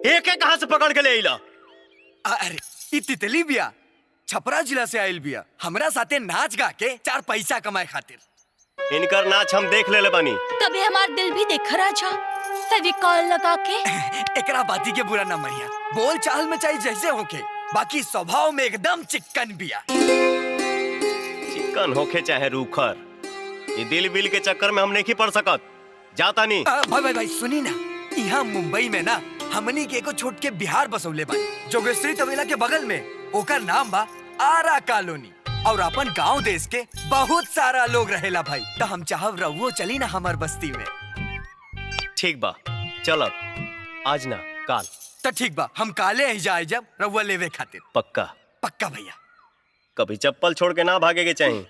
एक कहाँ से पकड़ के ले आइला? अरे ई तितली बिया, छपरा जिला से आइल बिया, हमरा साथे नाच गा के 4 पैसा कमाए खातिर। इनकर नाच हम देख ले बानी। कभी हमार दिल भी देख राजा, फेविकॉल लगा के। एकरा बाती के बुरा न मरिया, बोल चाल में चाहे जैसे होके, बाकी स्वभाव में एकदम चिकन बिया। चिकन होके चाहे रूखर, ये दिल बिल के चक्कर में हम नहीं पड़ सकत। जाता नहीं। भाई भाई सुनी ना, यहाँ मुंबई में ना हमनी के एको छोट के बिहार बसौले बानी, जोगेश्वरी तबेला के बगल में। ओकर नाम बा आरा कॉलोनी, और अपन गांव देश के बहुत सारा लोग रहेला भाई। तो हम चाहब रहुओ चली ना हमार बस्ती में। ठीक बा, चलब आज ना काल। तो ठीक बा, हम काले ही जाए जब रहुआ लेवे खातिर। पक्का पक्का भैया। कभी चप्पल छोड़ के ना भागे के चाहिए।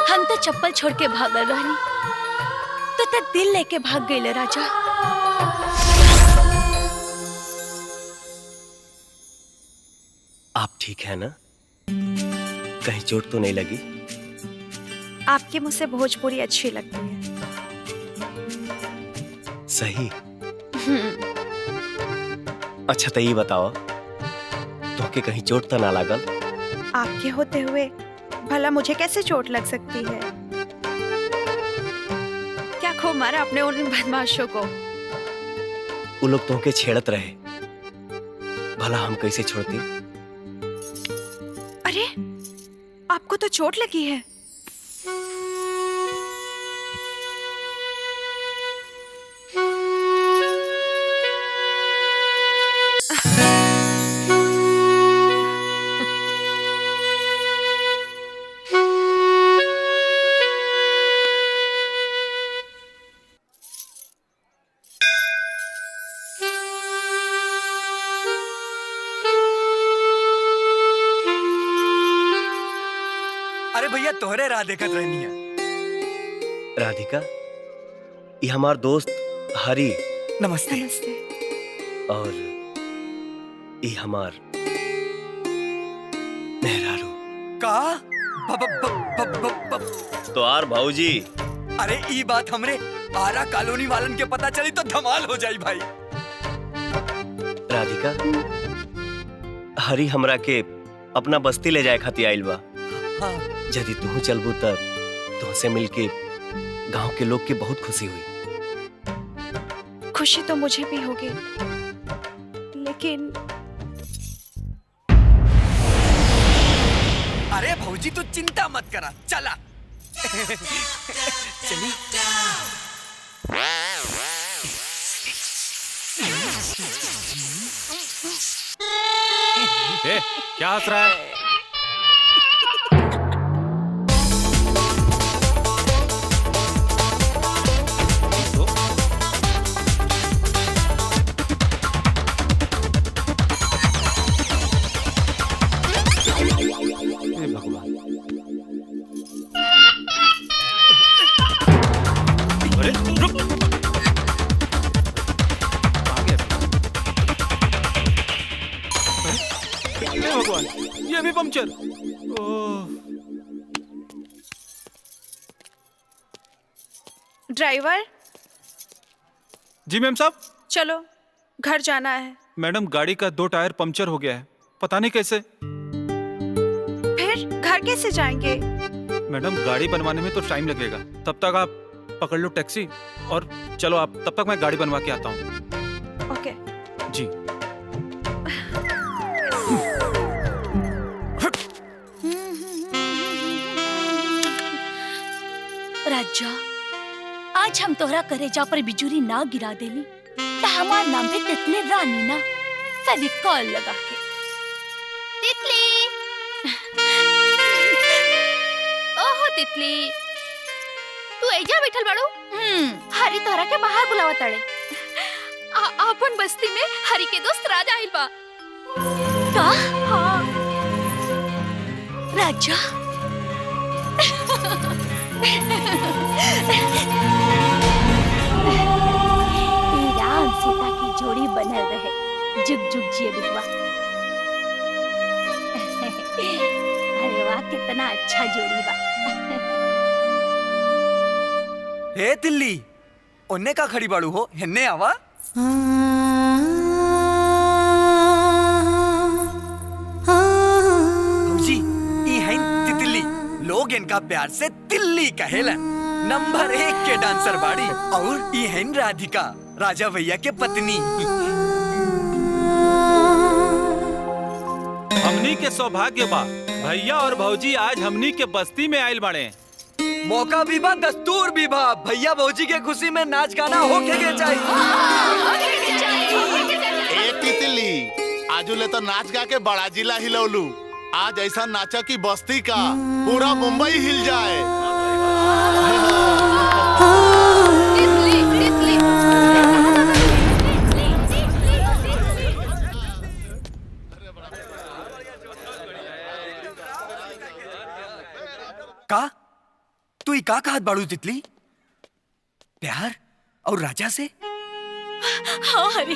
हम तो चप्पल छोड़ के भागल रहनी, तो दिल लेके भाग गए राजा। आप ठीक है ना? कहीं चोट तो नहीं लगी? आपके मुझसे भोजपुरी अच्छी लगती है। सही। अच्छा तो ये बताओ, तो के कहीं चोट तो ना लागल? आपके होते हुए भला मुझे कैसे चोट लग सकती है? क्या खूब मारा अपने उन बदमाशों को। वो लोग तो के छेड़त रहे, भला हम कैसे छोड़ती? अरे आपको तो चोट लगी है। अरे भैया तोहरे राह देखत रहनी है। राधिका, ये हमार दोस्त हरी। नमस्ते। नमस्ते। और ये हमार मेहरारू। का? तो आर भाऊजी। अरे ई बात हमरे आरा कॉलोनी वालन के पता चली तो धमाल हो जाई भाई। राधिका, हरी हमरा के अपना बस्ती ले जाए खातिर आइल बा। हाँ। यदि तू चलबू तब तुमसे मिलके गांव के लोग के बहुत खुशी हुई। खुशी तो मुझे भी होगी, लेकिन अरे भौजी तू चिंता मत करा, चला। चली। क्या हंस रहा है? ये भी पंक्चर। ड्राइवर। जी मैम साहब। चलो घर जाना है। मैडम गाड़ी का 2 टायर पंक्चर हो गया है, पता नहीं कैसे। फिर घर कैसे जाएंगे? मैडम गाड़ी बनवाने में तो टाइम लगेगा, तब तक आप पकड़ लो टैक्सी और चलो आप, तब तक मैं गाड़ी बनवा के आता हूँ। ओके। जी। राजा, आज हम तोहरा करेजा पर बिजुरी ना गिरा देली तो हमार नाम भी तितली रानी ना, फेविकॉल लगा के। तितली, ओहो तितली, तू एजा बैठल बाड़ू? हरी तोहरा के बाहर बुलावा ताड़े। अपन बस्ती में हरी के दोस्त राजा आइल बा। का? हाँ। राजा? राम सीता की जोड़ी बनल रहे, जुग जुग जिए बिटवा। अरे वाह, कितना अच्छा जोड़ी बा। हे तिल्ली, ओन्ने का खड़ी बाड़ू हो, हिन्ने आवा। भौजी, ई हैं तितली, लोग इनका प्यार से तिल्ली कहेलन। नंबर 1 के डांसर बाड़ी। और ई हैं राधिका, राजा भैया के पत्नी। हमनी के सौभाग्य बा, भैया और भौजी आज हमनी के बस्ती में आयल बाड़े। मौका भी बा, दस्तूर भी बा। भैया भौजी के खुशी में नाच गाना होके के चाहिए। ए तितली, आजुले तो नाच गा के बड़ा जिला हिलौलू। आज ऐसा नाचा कि बस्ती का पूरा मुंबई हिल जाए। का? तू ही का कहत बाड़ू तितली? प्यार और राजा से? हाँ हरी,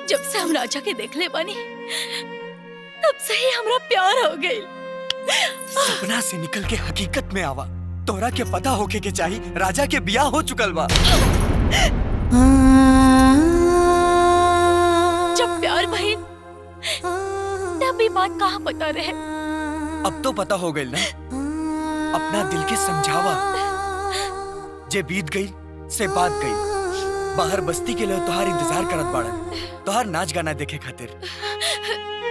जब से हम राजा के देख ले बानी तब से ही हमरा प्यार हो गई। सपना से निकल के हकीकत में आवा। तोरा के पता होके के चाहिए राजा के बियाह हो चुकल बा। जब प्यार भइल तब ये बात कहाँ पता रहे। अब तो पता हो गई ना। अपना दिल के समझावा। जे बीत गई से बात गई। बाहर बस्ती के लिए तोहार इंतजार करत बाड़न, तोहार नाच गाना देखे खातिर।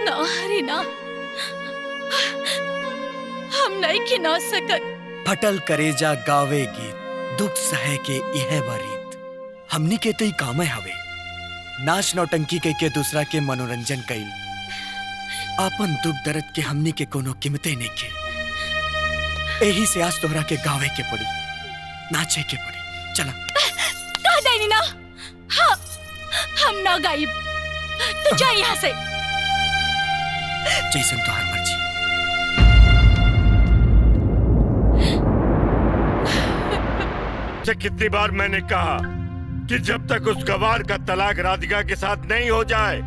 ना हरी ना, हम नहीं के नाच सकत। फटल करेजा गावे गीत, दुख सहे के यह बारीत। हमनी के तो ही काम हवे, नाच नौटंकी के दूसरा के मनोरंजन कईल। आपन दुख दर्द के हमनी के कोनो कीमते नहीं के। यही से आज तोहरा के गावे के पड़ी, नाचे के पड़ी। चला कह देनी ना। हाँ, हम ना गायब। तू जा यहाँ से। जैसन तोहार मर्जी। कितनी बार मैंने कहा कि जब तक उस गवार का तलाक राधिका के साथ नहीं हो जाए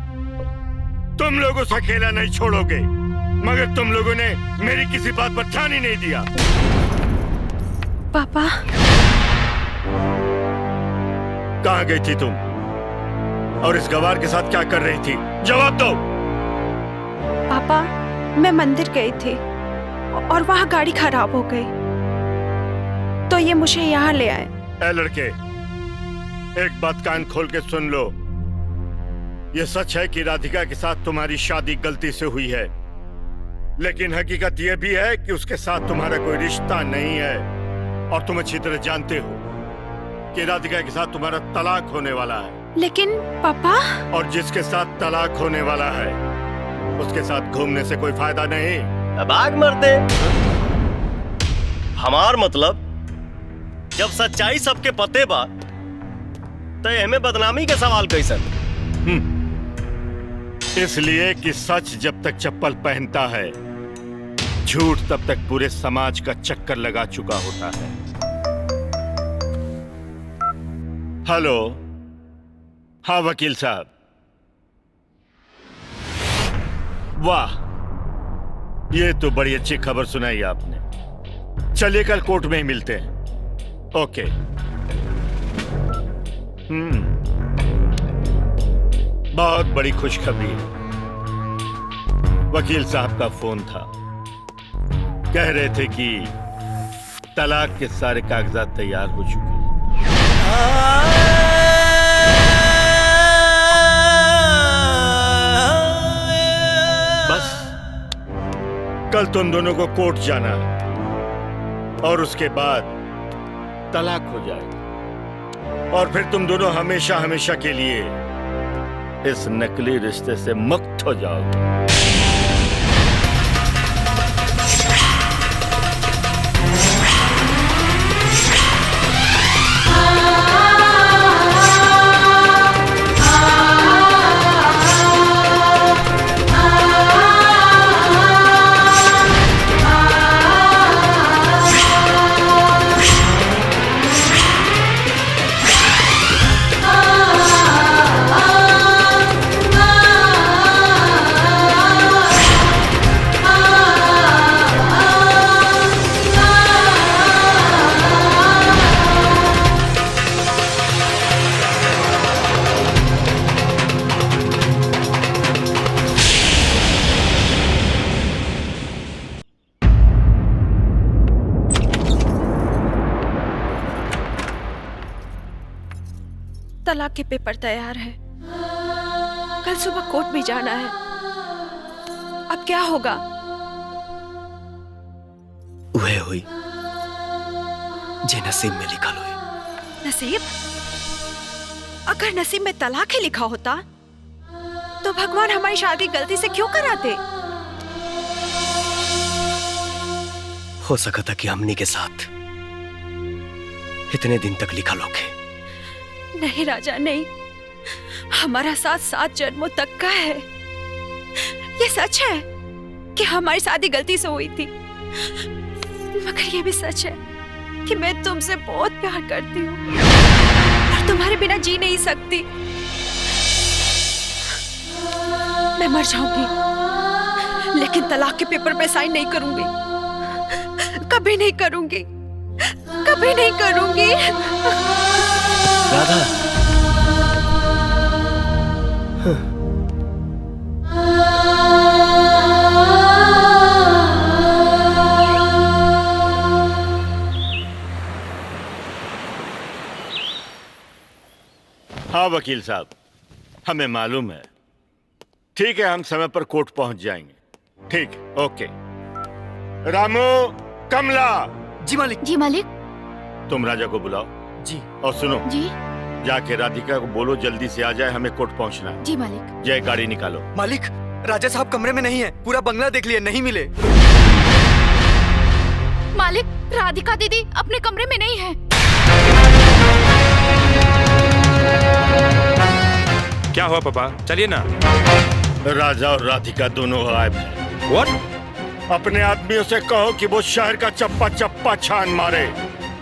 तुम लोग उसे अकेला नहीं छोड़ोगे, मगर तुम लोगों ने मेरी किसी बात पर ध्यान ही नहीं दिया। पापा, कहाँ गई थी तुम और इस गवार के साथ क्या कर रही थी? जवाब दो। पापा, मैं मंदिर गई थी और वहाँ गाड़ी खराब हो गई तो ये मुझे यहाँ ले आए। ए लड़के, एक बात कान खोल के सुन लो। ये सच है कि राधिका के साथ तुम्हारी शादी गलती से हुई है, लेकिन हकीकत यह भी है कि उसके साथ तुम्हारा कोई रिश्ता नहीं है। और तुम अच्छी तरह जानते हो कि राधिका के साथ तुम्हारा तलाक होने वाला है। लेकिन पापा, और जिसके साथ तलाक होने वाला है उसके साथ घूमने से कोई फायदा नहीं। भाग मरते। हमार मतलब जब सच्चाई सबके पते बा तो हमें बदनामी के सवाल कैसन? इसलिए कि सच जब तक चप्पल पहनता है, झूठ तब तक पूरे समाज का चक्कर लगा चुका होता है। हेलो, हाँ वकील साहब। वाह, ये तो बड़ी अच्छी खबर सुनाई आपने। चलिए कल कोर्ट में ही मिलते हैं। ओके। बहुत बड़ी खुशखबरी है। वकील साहब का फोन था, कह रहे थे कि तलाक के सारे कागजात तैयार हो चुके हैं। बस कल तुम दोनों को कोर्ट जाना है। और उसके बाद तलाक हो जाएगा और फिर तुम दोनों हमेशा हमेशा के लिए इस नकली रिश्ते से मुक्त हो जाओगे। तलाक के पेपर तैयार है, कल सुबह कोर्ट भी जाना है। अब क्या होगा? वह हुई जे नसीब में लिखा हुई। नसीब? अगर नसीब में तलाक ही लिखा होता तो भगवान हमारी शादी गलती से क्यों कराते? हो सका था कि हमनी के साथ इतने दिन तक लिखा लोगे। नहीं राजा, नहीं। हमारा साथ 7 जन्मों तक का है। ये सच है कि हमारी शादी गलती से हुई थी, मगर ये भी सच है कि मैं तुमसे बहुत प्यार करती हूँ और तुम्हारे बिना जी नहीं सकती। मैं मर जाऊंगी लेकिन तलाक के पेपर पे साइन नहीं करूंगी, कभी नहीं करूंगी, कभी नहीं करूंगी। राधा, हाँ वकील साहब, हमें मालूम है। ठीक है, हम समय पर कोर्ट पहुंच जाएंगे। ठीक, ओके। रामू, कमला। जी मालिक। जी मालिक। तुम राजा को बुलाओ। जी। और सुनो जी। जाके राधिका को बोलो जल्दी से आ जाए, हमें कोर्ट पहुंचना है। जी मालिक। जय, गाड़ी निकालो। मालिक, राजा साहब कमरे में नहीं है, पूरा बंगला देख लिया, नहीं मिले। मालिक, राधिका दीदी अपने कमरे में नहीं है। क्या हुआ पापा? चलिए ना। राजा और राधिका दोनों गायब हैं। What? अपने आदमियों से कहो कि वो शहर का चप्पा चप्पा छान मारे।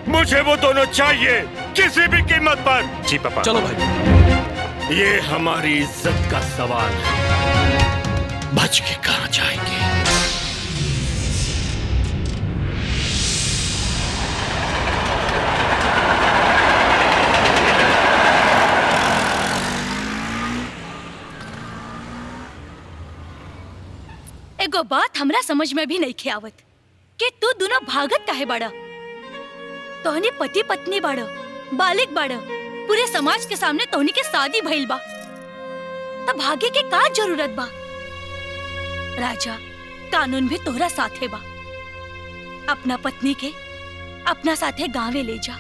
मुझे वो दोनों चाहिए, किसी भी कीमत पर। जी पापा। चलो भाई। ये हमारी इज्जत का सवाल है। बच के कहाँ जाएंगे? एगो बात हमरा समझ में भी नहीं खियावत कि तू दोनों भागत काहे बाड़ा। तोहनी पति पत्नी बाड़ा, बालिक बाड़ा, पूरे समाज के सामने तोहनी के शादी भइल बा, तब भागे के का जरूरत बा? राजा, कानून भी तोहरा साथे बा। अपना पत्नी के अपना साथे गांवे ले जा।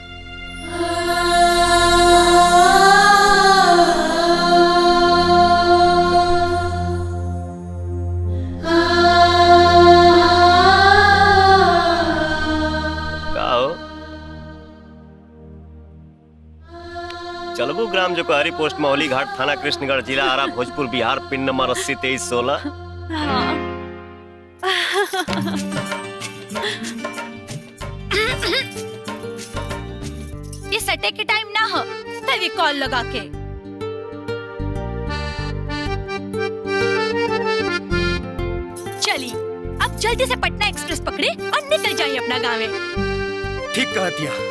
चलबू ग्राम जोकहरी पोस्ट मौली घाट थाना कृष्णगढ़ जिला आरा भोजपुर बिहार पिन नंबर 80 23 16। ये सटे के टाइम ना हो, तभी कॉल लगा के। चली अब जल्दी से पटना एक्सप्रेस पकड़े और निकल जाइए अपना गाँव में। ठीक कह दिया।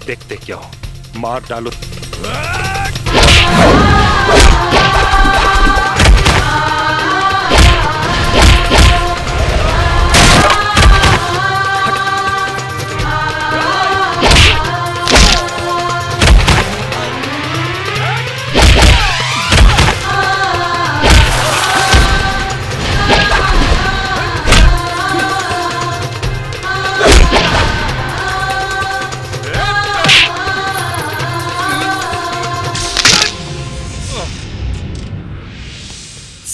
देखते क्या हो, मार डालो।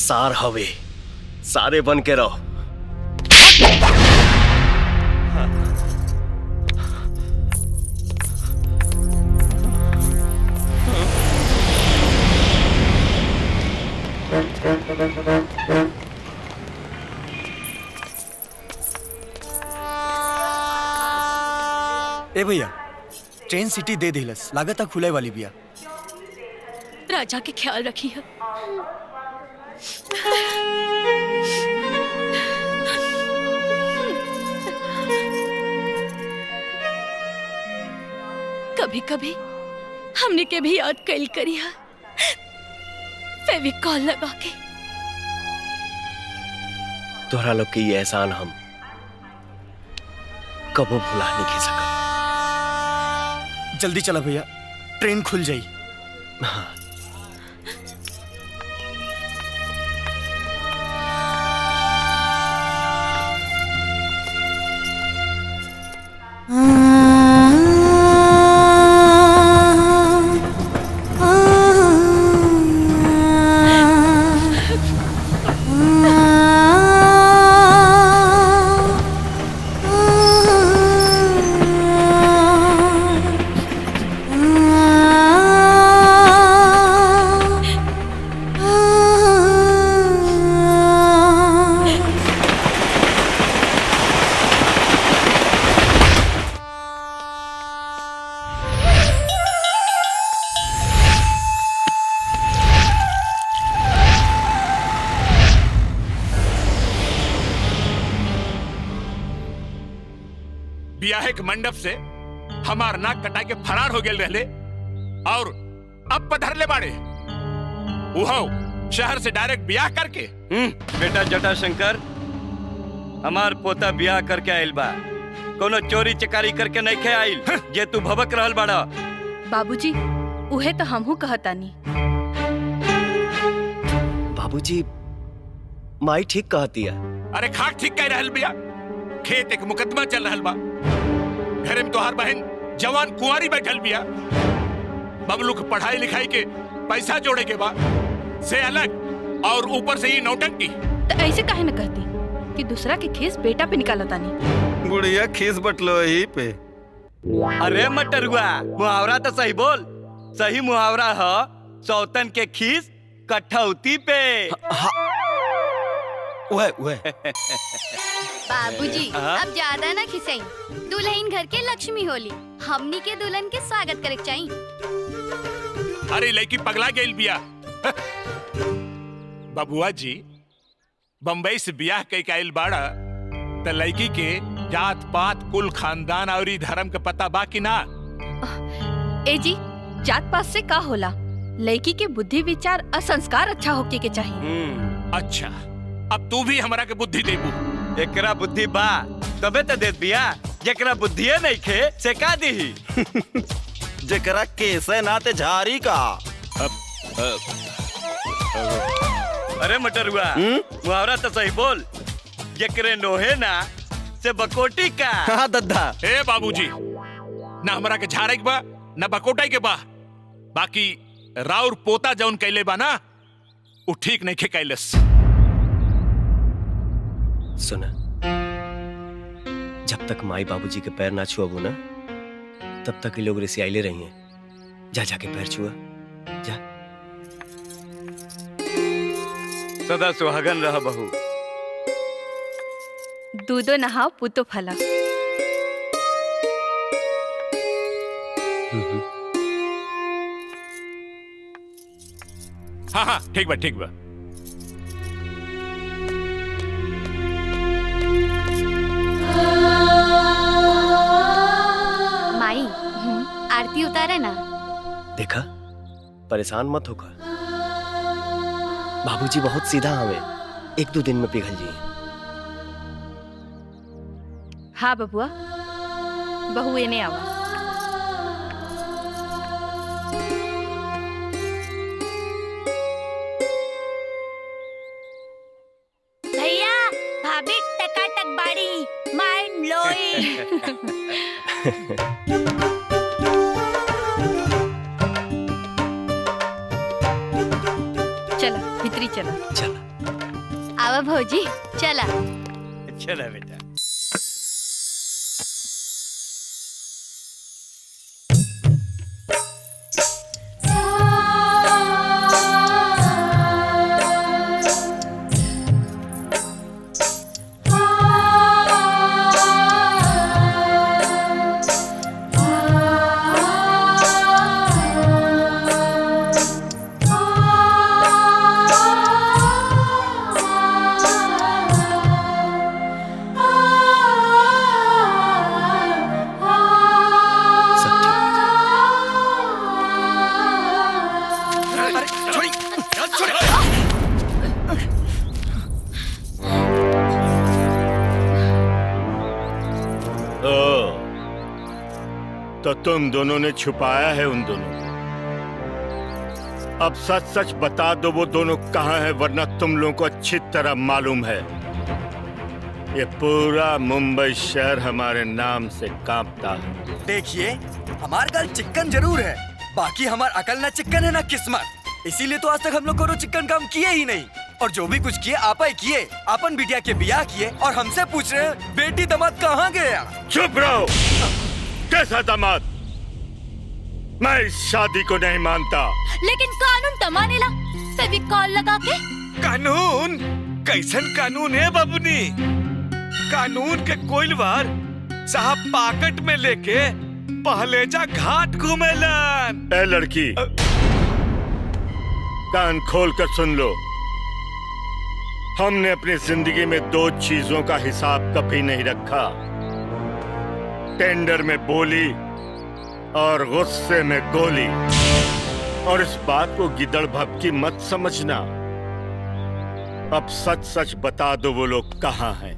सार हवे, सारे बन के रहो। ए भैया, ट्रेन सिटी दे दिलस, लागत खुले वाली बिया। राजा के ख्याल रखिए। कभी कभी हमने के भी याद कैल करिया, फेविकॉल लगा के। तोहरा लोग के ये एहसान हम कबो भुला नहीं के सकत। जल्दी चला भैया, ट्रेन खुल जाई। हाँ। ब्याह के मंडप से हमार नाक कटा के फरार हो गेल रहले और अब पधरले बाड़े उहो शहर से डायरेक्ट ब्याह करके। बेटा जटाशंकर, हमार पोता ब्याह करके आइल बा, कोनो चोरी चकारी करके नहीं खे आइल जे तू भबक रहल बाड़ा। बाबूजी, उहे तो हमहू कहतानी। बाबूजी, माई ठीक कहती है। अरे खाक ठीक कह रहल बिया, खेत एक मुकदमा चल रहल बा, घरे में तोहार बहन जवान कुंवारी बैठल बिया, बबलू के पढ़ाई लिखाई के पैसा जोड़े के बा से अलग, और ऊपर से ये नौटंकी। तो ऐसे काहे न कहती कि दूसरा के खीस बेटा पे निकालतानी। बुढ़िया खीस बटलो ही पे। अरे मटरुआ, मुहावरा तो सही बोल। सही मुहावरा है सौतन के खीस कठौती पे। बाबूजी, अब ज्यादा ना खिसाई, दुल्हन घर के लक्ष्मी होली, हमनी के दुल्हन के स्वागत करे चाहिए। अरे लड़की पगला गेल बिया। बबुआ जी, बम्बई से ब्याह कई आइल बाड़ा, त लड़की के जात पात कुल खानदान और धर्म के पता बा कि ना? ए जी, जात पात से का होला, लड़की के बुद्धि विचार और संस्कार अच्छा होके के चाहिए। अच्छा, अब तू भी हमरा के बुद्धि देबू। एकरा बुद्धि बा तबे तो देत बिया, जेकरा बुद्धिए नहीं खे से का दीही। जेकरा केसे नाते झारी का। अरे मटरुआ, मुहावरा तो सही बोल, जेकरे नोहे ना से बकोटी का। हाँ दद्दा। ए बाबूजी, ना हमरा के झारे के बा ना बकोटाई के बा, बाकी राउर पोता जौन कैले बा ना वो ठीक नहीं खे कैलस। सुना, जब तक माई बाबूजी के पैर ना छुआबू ना, तब तक ये लोग रिसियाइले रही हैं। जा जाके पैर छुआ जा। सदा सुहागन रह बहू। दूधो नहाओ पुतो फला। हाँ हाँ ठीक बा ठीक बा। माई, आरती उतारे ना। देखा, परेशान मत होकर, बाबूजी बहुत सीधा हमें 1-2 दिन में पिघल जी। हाँ बबुआ, बहू एने आवा। भैया भाभी टकाटक बाड़ी, माइंड ब्लोइंग। चला भीतरी चला। चला। आवा भौजी चला। चला बेटा। तो तुम दोनों ने छुपाया है उन दोनों को। अब सच सच बता दो वो दोनों कहाँ हैं, वरना तुम लोगों को अच्छी तरह मालूम है ये पूरा मुंबई शहर हमारे नाम से कांपता है। देखिए, हमार गल चिकन जरूर है, बाकी हमार अकल ना चिकन है ना किस्मत। इसीलिए तो आज तक हम लोग को चिकन काम किए ही नहीं, और जो भी कुछ किए आपा ही किए। अपन बिटिया के बियाह किए और हमसे पूछ रहे हैं बेटी दामाद कहाँ गया। चुप रहो। कैसा दामाद? मैं इस शादी को नहीं मानता। लेकिन कानून तो मानेला, फेविकॉल लगा के। कानून? कैसन कानून है बबुनी? कानून के कोइलवार साहब पाकट में लेके पहलेजा घाट घूमेलन। ए लड़की, कान खोल कर सुन लो। हमने अपनी जिंदगी में दो चीजों का हिसाब कभी नहीं रखा, टेंडर में बोली और गुस्से में गोली। और इस बात को गिदड़ भभकी मत समझना। अब सच सच बता दो वो लोग कहाँ हैं।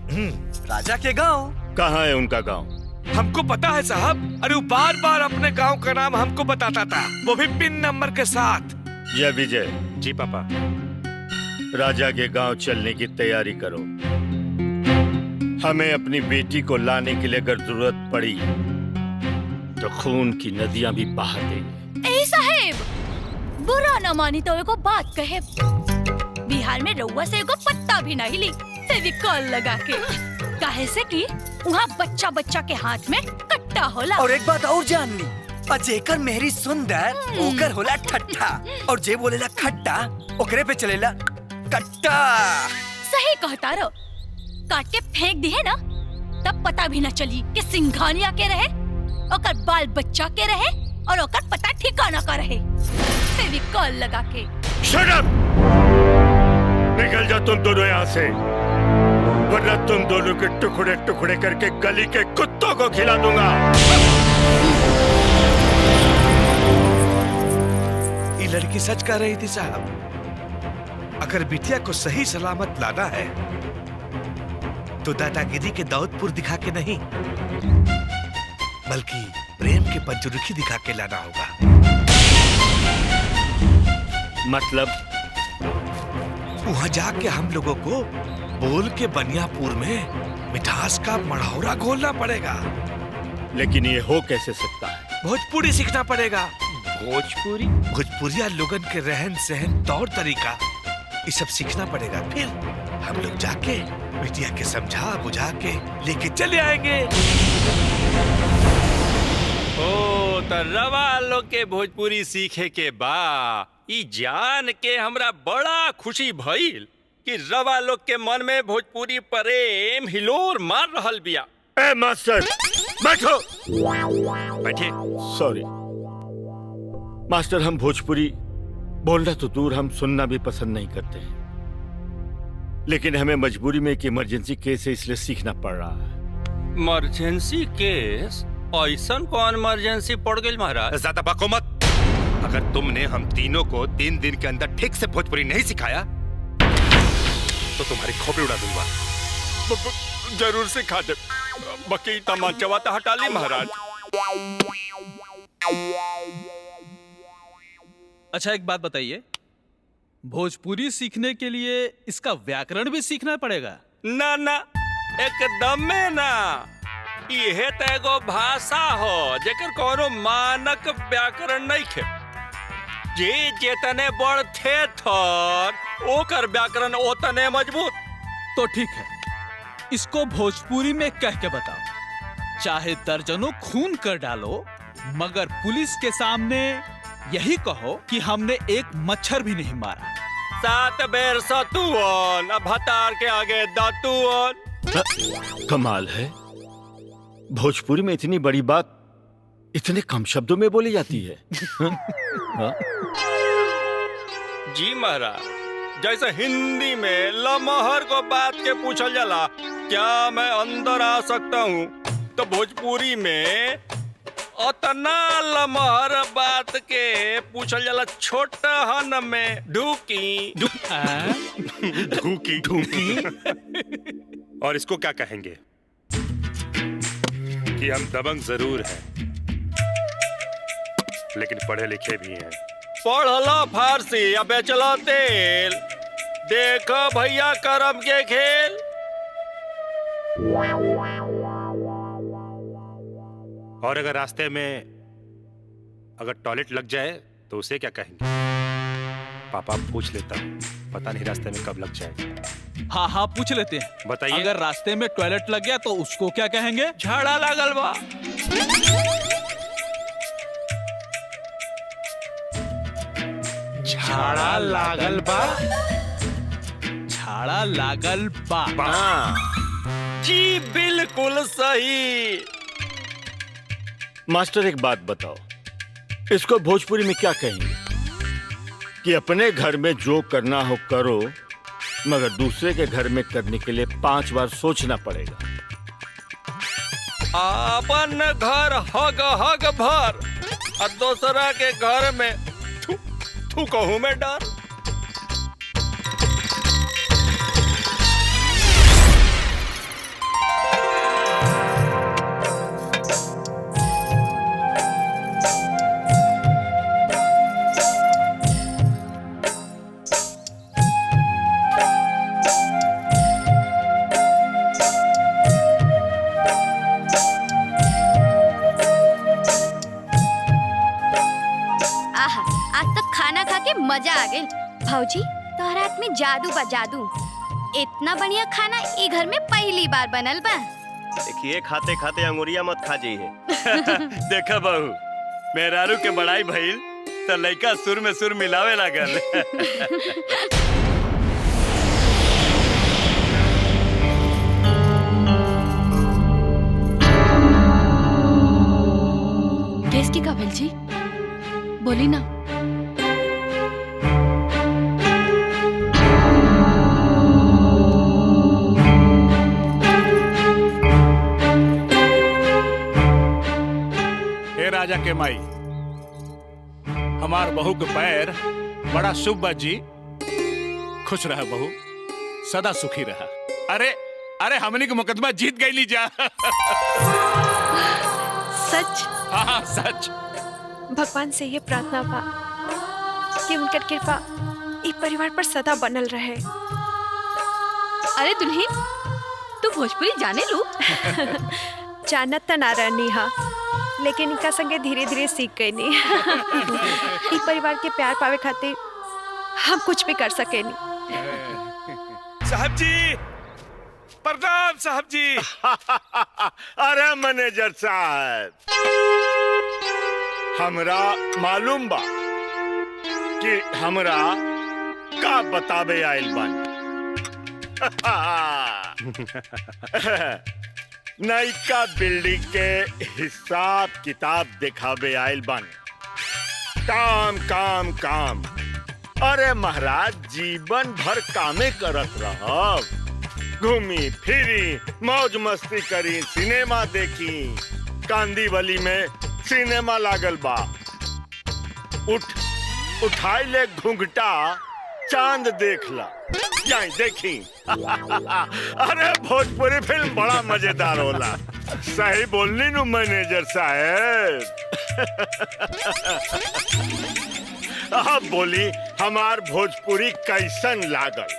राजा के गांव। कहाँ है उनका गांव? हमको पता है साहब। अरे वो बार बार अपने गांव का नाम हमको बताता था, वो भी पिन नंबर के साथ। जय विजय। जी पापा। राजा के गांव चलने की तैयारी करो। हमें अपनी बेटी को लाने के लिए अगर जरूरत पड़ी तो खून की नदियां भी बहा देंगे। ए साहेब, बुरा न मानी तो एगो बात कहे। बिहार में रउआ से एगो पत्ता भी नहीं ली फेविकॉल लगा के। काहे से कि वहाँ बच्चा बच्चा के हाथ में कट्टा होला। और एक बात और जान ली, जेकर मेहरी सुंदर ओकर होला ठट्ठा, और जे बोलेला खट्टा ओकरे पे चलेला कट्टा। सही कहता रो। काट के फेंक दी है ना, तब पता भी न चली कि सिंघानिया के रहे, ओकर बाल बच्चा के रहे और ओकर पता ठिकाना का रहे। फेविकॉल लगा के। Shut up! निकल जाओ तुम दोनों यहाँ से, वरना तुम दोनों के टुकड़े टुकड़े करके गली के कुत्तों को खिला दूंगा। ये लड़की सच कह रही थी साहब। अगर बिटिया को सही सलामत लाना है तो दादागिरी के दाऊदपुर दिखा के नहीं, बल्कि प्रेम के पंचरुखी दिखा के लाना होगा। मतलब? वहां जाके हम लोगों को बोल के बनियापुर में मिठास का मढ़ौरा घोलना पड़ेगा। लेकिन ये हो कैसे सकता है? भोजपुरी सीखना पड़ेगा। भोजपुरी? भोजपुरिया लोगन के रहन सहन, तौर तरीका, ये सब सीखना पड़ेगा। फिर हम लोग जाके बिटिया के समझा बुझा के लेके चले आएंगे। ओ तो रवा लोग के भोजपुरी सीखे के बा। ई जान के हमरा बड़ा खुशी भइल कि रवा लोग के मन में भोजपुरी प्रेम हिलोर मार रहल बिया। ए मास्टर, बैठो। बैठे। सॉरी मास्टर, हम भोजपुरी बोलना तो दूर, हम सुनना भी पसंद नहीं करते हैं, लेकिन हमें मजबूरी में एक इमरजेंसी केस है, इसलिए सीखना पड़ रहा है। इमरजेंसी केस? ऐसन कौन इमरजेंसी पड़ गई महाराज? ज्यादा बको मत। अगर तुमने हम तीनों को 3 दिन के अंदर ठीक से भोजपुरी नहीं सिखाया तो तुम्हारी खोपड़ी उड़ा दूंगा। जरूर सिखा दे। बाकी तमाचा तो हटा ली महाराज। अच्छा एक बात बताइए, भोजपुरी सीखने के लिए इसका व्याकरण भी सीखना पड़ेगा? ना ना, एकदम में ना। यह तो एगो भाषा हो जेकर कोनो मानक व्याकरण नहीं खे। जे जेतने बड़ थे थर ओकर व्याकरण ओतने मजबूत। तो ठीक है, इसको भोजपुरी में कह के बताओ। चाहे दर्जनों खून कर डालो, मगर पुलिस के सामने यही कहो कि हमने एक मच्छर भी नहीं मारा। 7 बेर सतुअन, अब हतार के आगे दतुअन। कमाल है, भोजपुरी में इतनी बड़ी बात इतने कम शब्दों में बोली जाती है। हाँ? जी महाराज, जैसे हिंदी में लमहर को बात के पूछल जाला, क्या मैं अंदर आ सकता हूँ, तो भोजपुरी में उतना लमहर बात के पूछल जाला छोटहन में ढूकी ढूकी ढूकी। और इसको क्या कहेंगे कि हम दबंग जरूर हैं, लेकिन पढ़े लिखे भी हैं। पढ़ला फारसी या बेचला तेल, देखो भैया करम के खेल। और अगर रास्ते में अगर टॉयलेट लग जाए तो उसे क्या कहेंगे? पापा पूछ लेता हूँ, पता नहीं रास्ते में कब लग जाए। हाँ हाँ पूछ लेते हैं। बताइए। अगर रास्ते में टॉयलेट लग गया तो उसको क्या कहेंगे? झाड़ा लागल बा। झाड़ा लागल बा। झाड़ा लागल बा। जी बिल्कुल सही। मास्टर एक बात बताओ, इसको भोजपुरी में क्या कहेंगे? कि अपने घर में जो करना हो करो, मगर दूसरे के घर में करने के लिए 5 बार सोचना पड़ेगा। अपन घर हग हग भर और दूसरा के घर में थू कहूं मैं डर। मजा आ गई। भौजी, तोहरा हाथ में जादू बा जादू। इतना बढ़िया खाना ई घर में पहली बार बनल बा। देखिए, खाते खाते अंगुरिया मत खा जाइए। देखा बहू, मेहरारू के बड़ाई भइल तो लइका सुर में सुर मिलावे लागल। केस की का भेल जी, बोली ना। राजा के माई, हमार बहू के पैर बड़ा शुभ बा जी। खुश रहा बहू, सदा सुखी रहा। अरे अरे हमनी के मुकदमा जीत गई ली जा। सच? हाँ सच। भगवान से ये प्रार्थना बा कि उनकर कृपा इस परिवार पर सदा बनल रहे। अरे दुल्हन, तू भोजपुरी जाने लू? जानत त ना रहनी हा, लेकिन इनका संगे धीरे धीरे सीख गई नहीं। इस परिवार के प्यार पावे खातिर हम कुछ भी कर सके नहीं। साहब जी, प्रणाम साहब जी। अरे मैनेजर साहब, हमरा मालूम बा कि हमरा का बतावे आइल बानी। नयका बिल्डिंग के हिसाब किताब दिखावे आइल बानी। काम काम काम। अरे महाराज, जीवन भर कामे करत रहब। घूमी फिरी, मौज मस्ती करी, सिनेमा देखी। कांदीवली में सिनेमा लागल बा। उठाई ले घुंघटा, चांद देखला। जाई देखी। अरे भोजपुरी फिल्म बड़ा मजेदार होला। सही बोलनी नु मैनेजर साहब। अब बोली, हमार भोजपुरी कैसन लागल?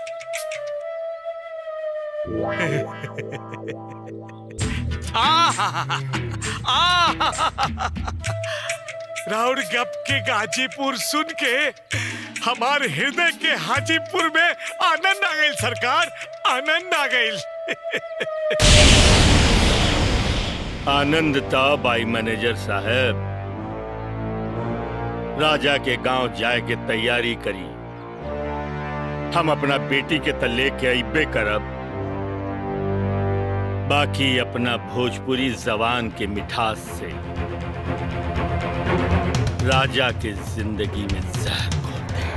राउर गप के गाजीपुर सुन के हमारे हृदय के हाजीपुर में आनंद आ गई सरकार, आनंद आ गई। आनंद था भाई मैनेजर साहब। राजा के गांव जाए के तैयारी करी। हम अपना बेटी के तले के अइबे करब। बाकी अपना भोजपुरी जबान के मिठास से राजा के जिंदगी में जहर घोल दे।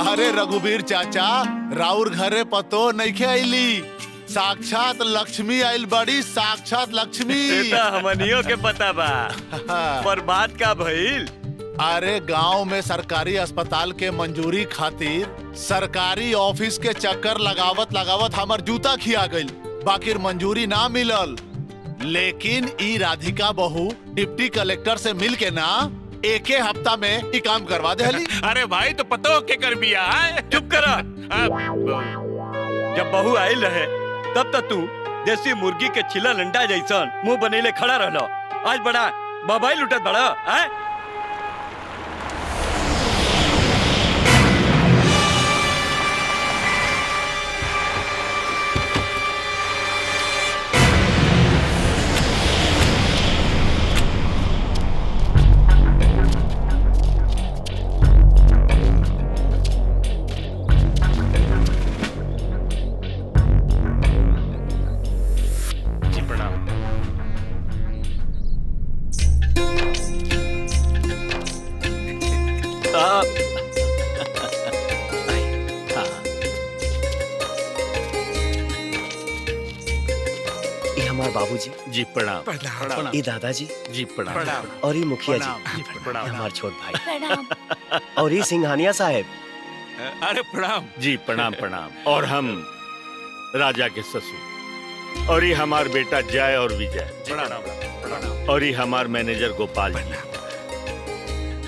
अरे रघुवीर चाचा, राउर घरे पतो नइखे आइली। साक्षात लक्ष्मी आइल बड़ी, साक्षात लक्ष्मी। हमनियों के पता बा, पर बात का भइल? अरे गांव में सरकारी अस्पताल के मंजूरी खातिर सरकारी ऑफिस के चक्कर लगावत लगावत हमर जूता खिया गइल, बाकी मंजूरी ना मिलल। लेकिन ई राधिका बहू डिप्टी कलेक्टर से मिल के ना एक हफ्ता में ई काम करवा देली। अरे भाई तो पतो के कर बिया। चुप करा। जब बहू आइल रहे तब तक तू देसी मुर्गी के छिला लंडा जैसन मुंह बनेले खड़ा रहलो। आज बड़ा बबाई लुटत बड़ा है। बाबूजी जी प्रणाम। प्रणाम। ये दादाजी जी प्रणाम। और ये मुखिया जी हमारे छोट भाई और ये सिंघानिया साहब। अरे प्रणाम। जी प्रणाम प्रणाम। और हम राजा के ससुर, और ये हमार बेटा जय और विजय। प्रणाम। और ये हमार मैनेजर गोपाल जी।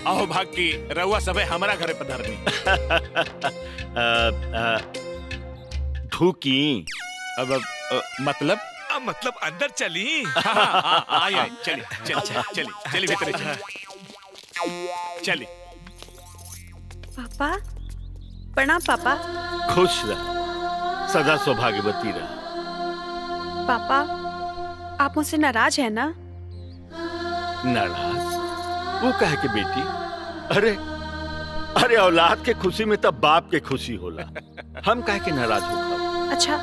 आओ भाग की रउआ सबे हमारा घरे पधारनी। धूकी अब मतलब अंदर चली। आई चली भीतर चली। पापा प्रणाम। पापा खुश रह, सदा सौभाग्यवती रह। पापा आप मुझसे नाराज है ना? नाराज? वो कहे के बेटी, अरे औलाद के खुशी में तब बाप के खुशी होला। हम कहे के नाराज हो। अच्छा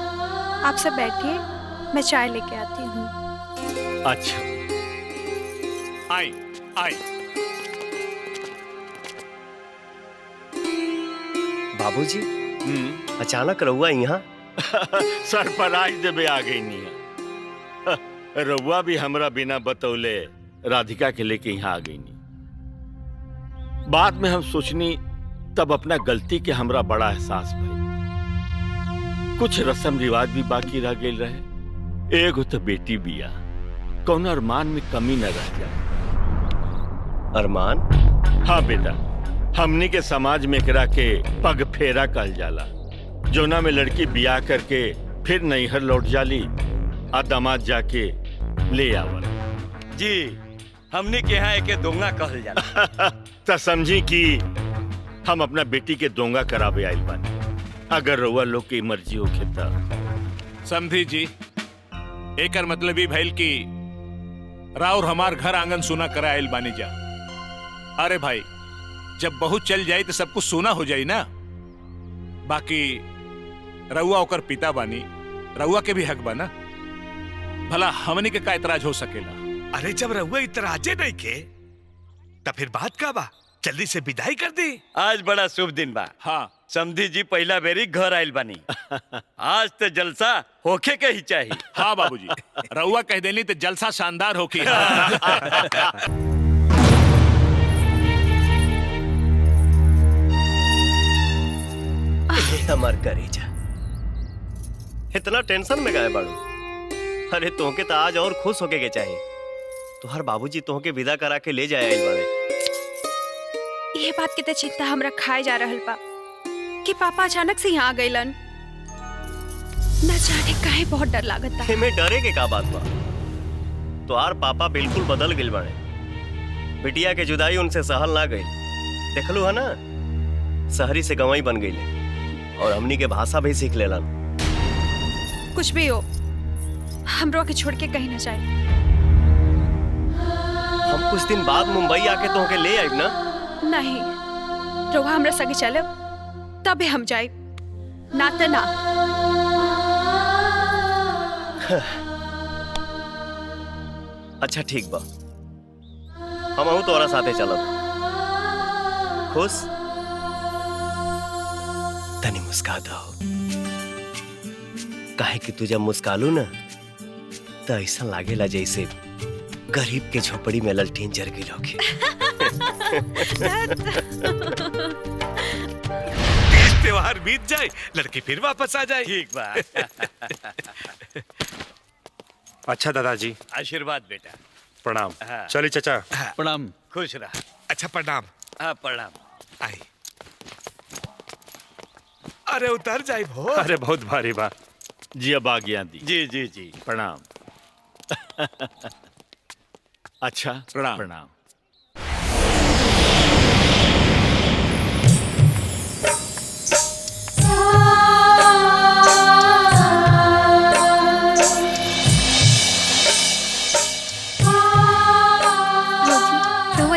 आप सब बैठिए, मैं चाय लेके आती हूँ। अच्छा आई। बाबूजी अचानक रहुआ यहाँ? सरप्राइज देवे आ गई नहीं। रहुआ भी हमरा बिना बतौले राधिका के लेके यहाँ आ गई नहीं। बाद में हम सोचनी तब अपना गलती के हमरा बड़ा एहसास भई। कुछ रस्म रिवाज भी बाकी रह गए रहे। एगो तो बेटी बिया, कौन अरमान में कमी न रह जाए। अरमान? हाँ बेटा, हमनी के समाज में एकरा के पग फेरा कहल जाला। जोना में लड़की बियाह करके फिर नैहर लौट जाली आ दामाद जाके ले आवल। जी हमनी के यहाँ एके दोंगा कहल जाला। तो समझी कि हम अपना बेटी के दोंगा करावे आइल बानी। अगर रउआ लोग की मर्जी होखे त। समझी जी, एकर मतलब ही भइल कि राउर हमार घर आंगन सुना करा आइल बानी जा। अरे भाई, जब बहू चल जाई तो सब कुछ सोना हो जाई ना। बाकी रउआ ओकर पिता बानी, रउआ के भी हक बा ना। भला हमनी के का इतराज हो सकेला? अरे जब रउआ इतराजे नहीं के तब फिर बात का बा? जल्दी से विदाई कर दी। आज बड़ा शुभ दिन बा। हाँ समधी जी पहला बेरी घर आइल बानी। आज तो जलसा होखे के ही चाहिए। हाँ बाबूजी, रउआ कह देनी तो जलसा शानदार होकी। हमार करेजा इतना टेंशन में गए बाड़ू? अरे तोहके तो आज और खुश होके के चाहिए। तुहार बाबूजी तोहके विदा करा के ले जाए आइल बाड़े। ये बात के चिंता हमरा खाए जा रहल बा कि पापा अचानक से यहाँ आ गइलन। न जाने काहे बहुत डर लागत बा। में डरे के का बात बा? तोहार पापा बिल्कुल बदल गइल बाड़े। बिटिया के जुदाई उनसे सहल ना गई। देखलू है ना, शहरी से गंवई बन गई और हमनी के भाषा भी सीख लेलन। कुछ भी हो, हमरो के छोड़ के कहीं ना जाए। हम कुछ दिन बाद मुंबई आके तो के ले आइब ना? नहीं, रोहा हमरा संगे चलब तबे हम जाए, ना तो ना। अच्छा ठीक बा, हम तोरा साथे चलब। खुश तनी मुस्का दो, काहे कि तू जब मुस्कालू ना तो ऐसा लागेला जैसे गरीब के झोपड़ी में ललटीन जर गई होगी। त्योहार बीत जाए, लड़की फिर वापस आ जाए। ठीक बा। अच्छा दादाजी, आशीर्वाद बेटा। प्रणाम। हाँ। चलिए चाचा। प्रणाम। खुश रहा। अच्छा प्रणाम। हाँ प्रणाम। आई। अरे उतर जाए भो। अरे बहुत भारी बा जी। अब आ गया दी। जी जी जी प्रणाम। अच्छा प्रणाम। प्रणाम।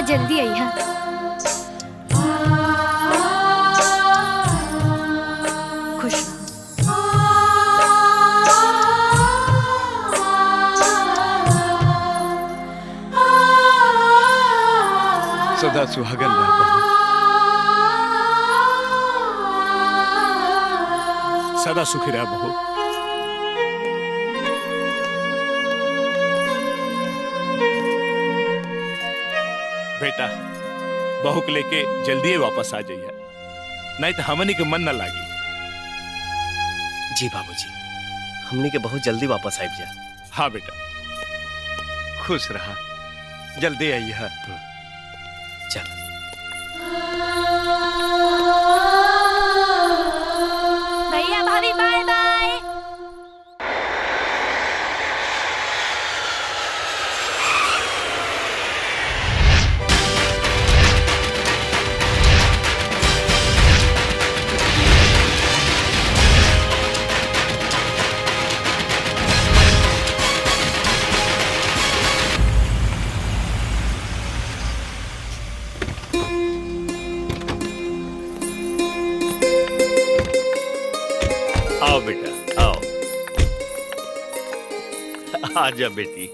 जल्दी आई है। खुश सदा सुहागन रह बहू, सदा सुखी रह बहू। बेटा, बहू के लेके जल्दी वापस आ जाइए, नहीं तो हमनी के मन न लागी। जी बाबूजी, हमनी के बहुत जल्दी वापस आइब जा। हाँ बेटा, खुश रहा, जल्दी आइए। चल। भैया भाभी बाय बाय। आओ बेटा, आओ। आजा बेटी।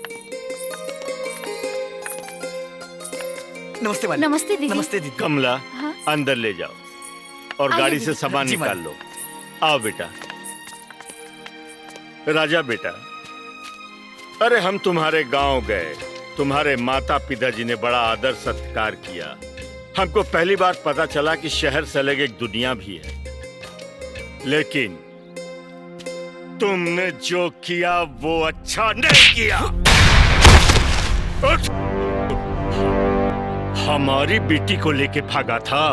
नमस्ते वाली। नमस्ते दीदी। नमस्ते दीदी। कमला, हाँ? अंदर ले जाओ और आइए गाड़ी से दीदी। सामान जी, निकाल लो। आओ बेटा। राजा बेटा, अरे हम तुम्हारे गांव गए, तुम्हारे माता पिताजी ने बड़ा आदर सत्कार किया। हमको पहली बार पता चला कि शहर से अलग एक दुनिया भी है, लेकिन तुमने जो किया वो अच्छा नहीं किया। उठ! हमारी बेटी को लेके भागा था,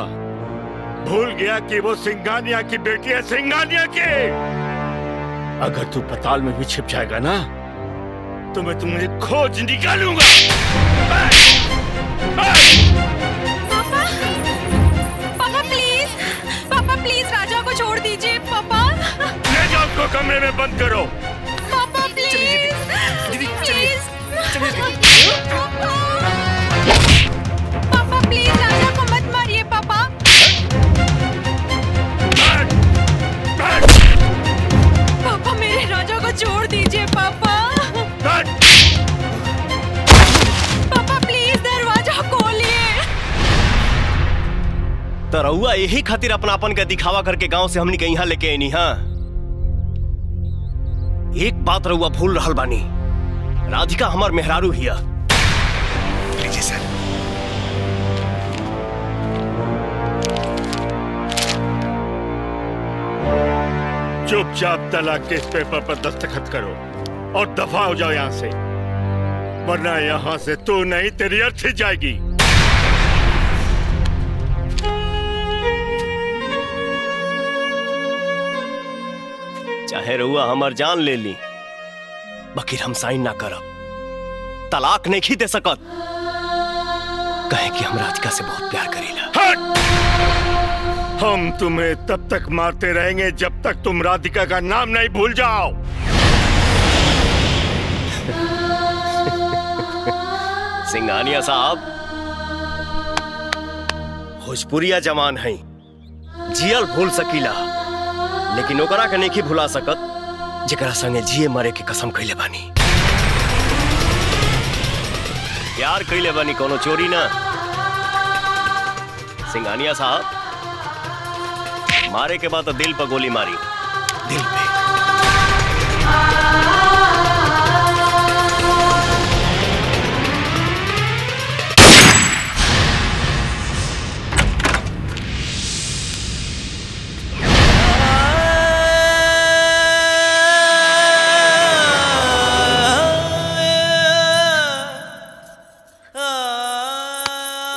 भूल गया कि वो सिंघानिया की बेटी है, सिंघानिया की। अगर तू पताल में भी छिप जाएगा ना तो मैं तुम्हें खोज निकालूंगा। पापा, पापा प्लीज, पापा प्लीज राजा को छोड़ दीजिए। पापा ले जाओ उसको कमरे में बंद करो। पापा प्लीज, प्लीज। पापा प्लीज राजा को मत मारिए। पापा पापा मेरे राजा को छोड़ दीजिए। पापा पापा प्लीज दरवाजा खोलिए। तो रहुआ यही खातिर अपनापन का दिखावा करके गांव से हमनी के यहाँ लेके आईनी। हाँ, एक बात रहुआ भूल रहल बानी, राधिका हमार मेहरारू हिया। लीजिए सर। चुपचाप तलाक के इस पेपर पर दस्तखत करो और दफा हो जाओ यहाँ से, वरना यहाँ से तू नहीं तेरी अर्थी जाएगी। चाहे रहुआ हमार जान ले ली, बकीर हम साइन ना करब, तलाक नहीं दे सकत। कहे कि हम राधिका से बहुत प्यार करीला। हम तुम्हें तब तक मारते रहेंगे जब तक तुम राधिका का नाम नहीं भूल जाओ। सिंघानिया साहब, भोजपुरिया जवान है, जियल भूल सकीला, लेकिन ओकरा के नहीं भुला सकत जेकरा संगे जिए मरे के कसम खइले बानी। प्यार कइले बानी, कोनो चोरी ना। सिंघानिया साहब, मारे के बाद तो दिल पर गोली मारी, दिल पे।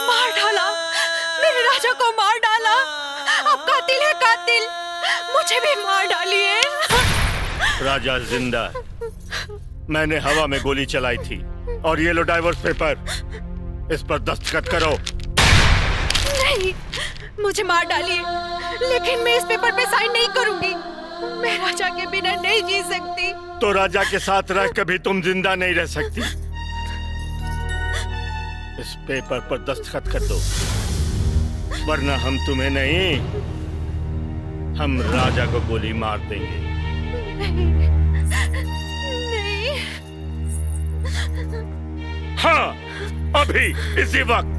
मार डाला, मेरे राजा को मार डाला। अब कातिल है कातिल, मुझे भी मार डालिए। राजा जिंदा है। मैंने हवा में गोली चलाई थी। और ये लो डाइवोर्स पेपर, इस पर दस्तखत करो। नहीं, मुझे मार डालिए, लेकिन मैं इस पेपर पे साइन नहीं करूंगी। मैं राजा के बिना नहीं जी सकती। तो राजा के साथ रह कभी तुम जिंदा नहीं रह सकती। इस पेपर पर दस्तखत कर दो, वरना हम तुम्हें नहीं, हम राजा को गोली मार देंगे। नहीं। हाँ, अभी इसी वक्त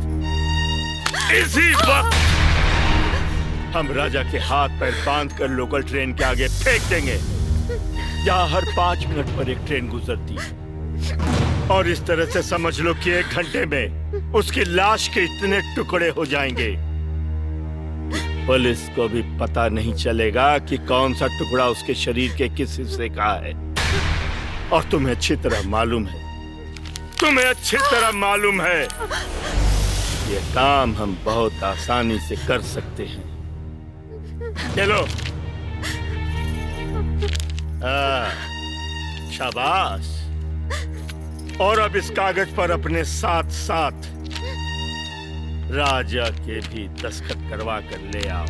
हम राजा के हाथ पैर बांधकर लोकल ट्रेन के आगे फेंक देंगे, जहाँ हर 5 मिनट पर एक ट्रेन गुजरती है। और इस तरह से समझ लो कि 1 घंटे में उसकी लाश के इतने टुकड़े हो जाएंगे, पुलिस को भी पता नहीं चलेगा कि कौन सा टुकड़ा उसके शरीर के किस हिस्से का है। और तुम्हें अच्छी तरह मालूम है, ये काम हम बहुत आसानी से कर सकते हैं। चलो। शाबाश। और अब इस कागज पर अपने साथ साथ राजा के भी दस्तखत करवा कर ले आओ।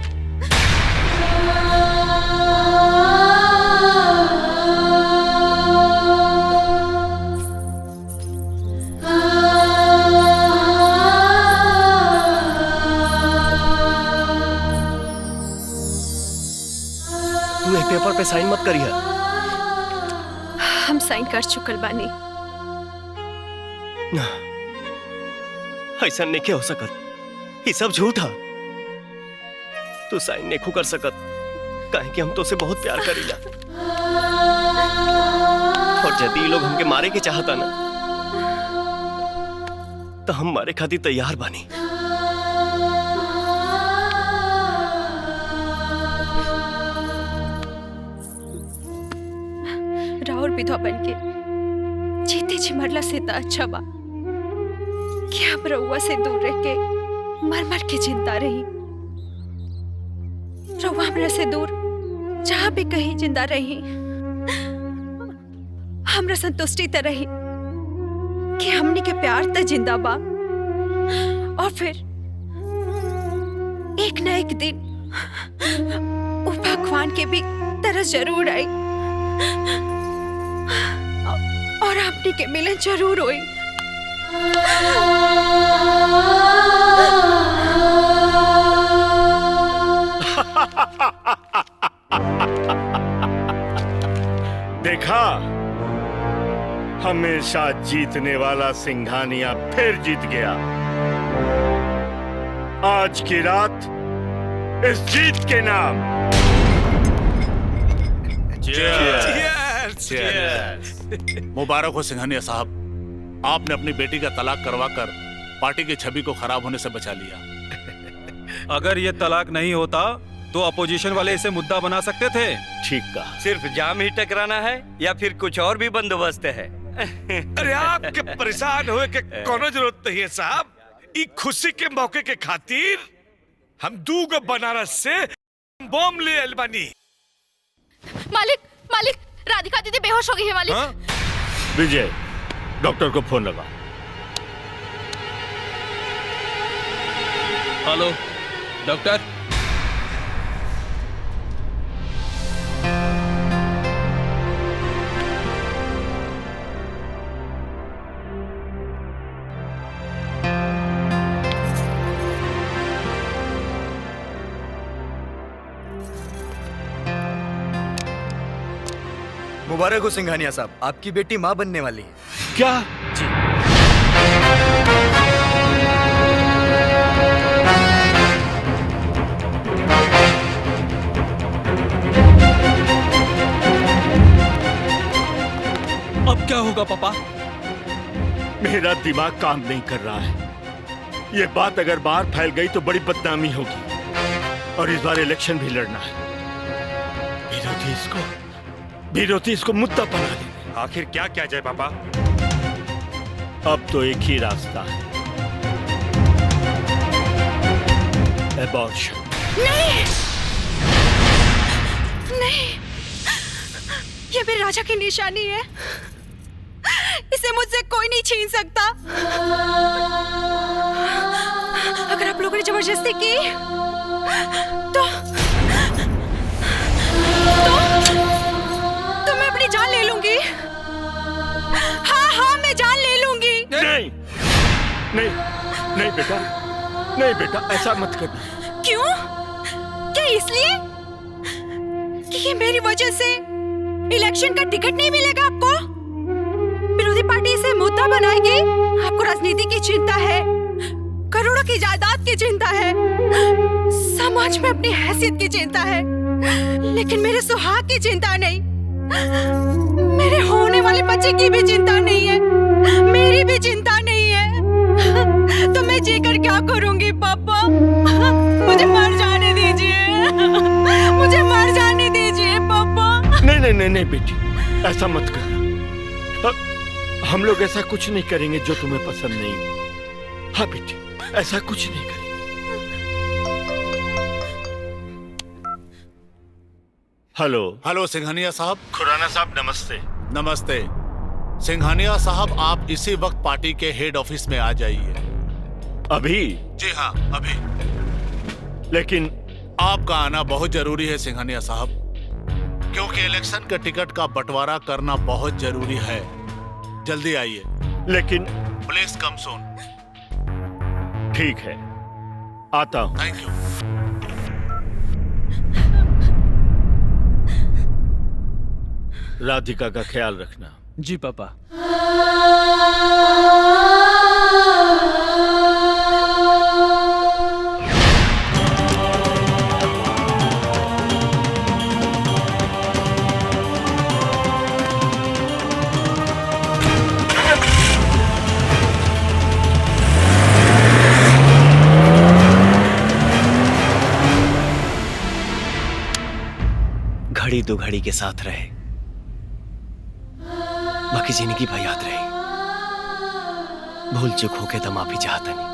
तू एक पेपर पे साइन मत करिए। हम साइन कर चुकल बानी। ना, ऐसा नहीं हो सकत, ये सब झूठा। तू साइन नहीं कर सकत, काहे कि हम तो से बहुत प्यार करीला। और यदि ये लोग हमके मारे के चाहता ना, तो हम मारे खातिर तैयार बानी। राहुल विधवा बन के जीते जी मरला से तो अच्छा बा कि हम रउआ से दूर रह के मर मर के जिंदा रही। रउआ हमरा से दूर जहां भी कहीं जिंदा रही, हमरा संतुष्टि त रही कि हमनी के प्यार त जिंदा बा। और फिर एक न एक दिन वो भगवान के भी तरस जरूर आई और आपनी के मिलन जरूर हुई। देखा, हमेशा जीतने वाला सिंघानिया फिर जीत गया। आज की रात इस जीत के नाम मुबारक हो सिंघानिया साहब, आपने अपनी बेटी का तलाक करवाकर पार्टी की छवि को खराब होने से बचा लिया। अगर ये तलाक नहीं होता तो अपोजिशन वाले इसे मुद्दा बना सकते थे। ठीक कहा। सिर्फ जाम ही टकराना है या फिर कुछ और भी बंदोबस्त है? अरे आपके परेशान हुए के कोनो जरूरत नहीं है साहब। ई खुशी के मौके के खातिर हम 2 बनारस से बम ले आइल बानी। मालिक मालिक, राधिका दीदी बेहोश हो गई है मालिक। विजय, डॉक्टर को फोन लगा। Hello doctor. मुबारक हो सिंघानिया साहब, आपकी बेटी माँ बनने वाली है। क्या? जी। अब क्या होगा पापा? मेरा दिमाग काम नहीं कर रहा है। ये बात अगर बाहर फैल गई तो बड़ी बदनामी होगी, और इस बार इलेक्शन भी लड़ना है। विरोधी इसको मुद्दा बना देंगे। आखिर क्या किया जाए पापा? अब तो एक ही रास्ता है, एबॉर्शन। नहीं, नहीं, ये मेरे राजा की निशानी है। इसे मुझसे कोई नहीं छीन सकता। अगर आप लोगों ने जबरदस्ती की तो मैं अपनी जान ले लूंगी। हाँ, मैं जान ले लूंगी। नहीं, नहीं, नहीं बेटा, नहीं बेटा, ऐसा मत करना। क्यों? क्या इसलिए कि ये मेरी वजह से इलेक्शन का टिकट नहीं मिलेगा आपको? विरोधी पार्टी इसे मुद्दा बनाएगी। आपको राजनीति की चिंता है, करोड़ों की जायदाद की चिंता है, समाज में अपनी हैसियत की चिंता है, लेकिन मेरे सुहाग की चिंता नहीं, मेरे होने वाले बच्चे की भी चिंता नहीं है, मेरी भी चिंता नहीं है। तो मैं जीकर क्या करूंगी पापा? मुझे मर जाने दीजिए, मुझे मर जाने दीजिए पापा। नहीं नहीं नहीं नहीं बेटी, ऐसा मत कर। हम लोग ऐसा कुछ नहीं करेंगे जो तुम्हें पसंद नहीं हो। हाँ बेटी, ऐसा कुछ नहीं करेंगे। हेलो। हेलो सिंघानिया साहब। खुराना साहब नमस्ते। नमस्ते सिंघानिया साहब, आप इसी वक्त पार्टी के हेड ऑफिस में आ जाइए। अभी? जी हाँ, अभी। लेकिन आपका आना बहुत जरूरी है सिंघानिया साहब, क्योंकि इलेक्शन के टिकट का बंटवारा करना बहुत जरूरी है। जल्दी आइए। लेकिन प्लीज कम सून। ठीक है, आता हूं। Thank you. राधिका का ख्याल रखना। जी पापा। घड़ी दो घड़ी के साथ रहे, बाकी जिंदगी भर याद रही। भूल चुक होके तो माफी चाहता नहीं।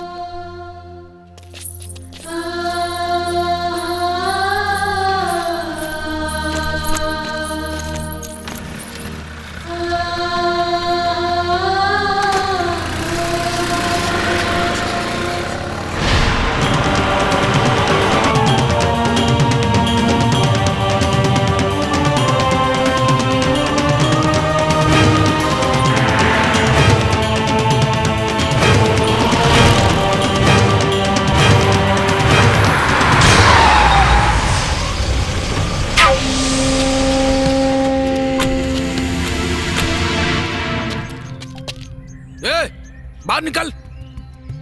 बाहर निकल,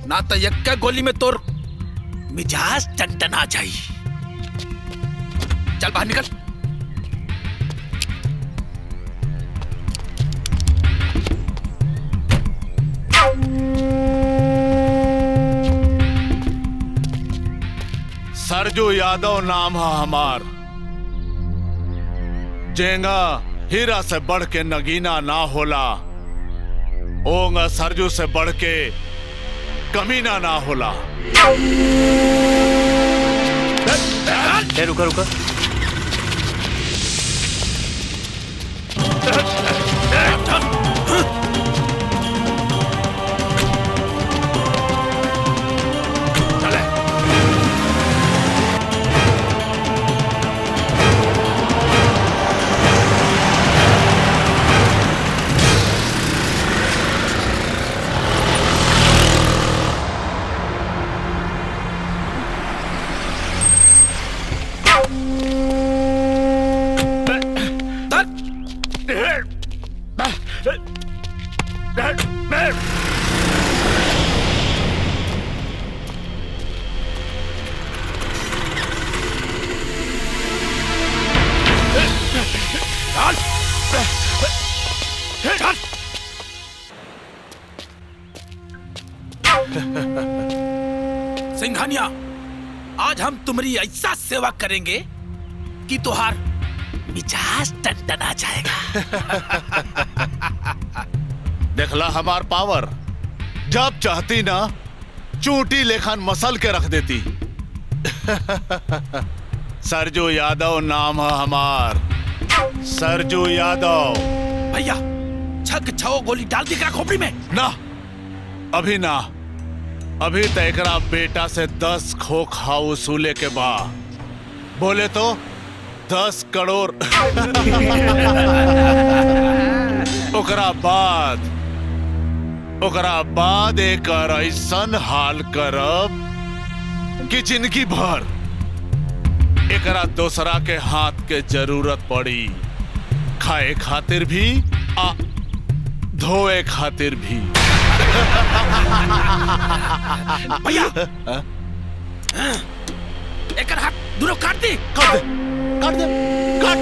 ना तो यक्का गोली में तोर मिजाज टनटना जाई। चल बाहर निकल। सरजू यादव नाम है हमार। जेंगा हीरा से बढ़ के नगीना ना होला, ओंगा सरजू से बढ़ के कमीना ना होला। रुका रुका। आज हम तुम्हारी ऐसा सेवा करेंगे कि तुहार मिजाज टनटना जाएगा। देखला हमार पावर, जब चाहती ना चूंटी लेखन मसल के रख देती। सरजू यादव नाम है हमार, सरजू यादव। भैया छक छो गोली डाल दी करा खोपड़ी में। ना अभी ना, अभी तो एकरा बेटा से 10 खोखा वसूले के बाद बोले तो 10 करोड़। ओकरा बाद एक ऐसन हाल करब कि जिंदगी भर एकरा दूसरा के हाथ के जरूरत पड़ी, खाए खातिर भी आ धोए खातिर भी। भैया एक हाथ दूर काट दी। काट दे, काट दे, काट।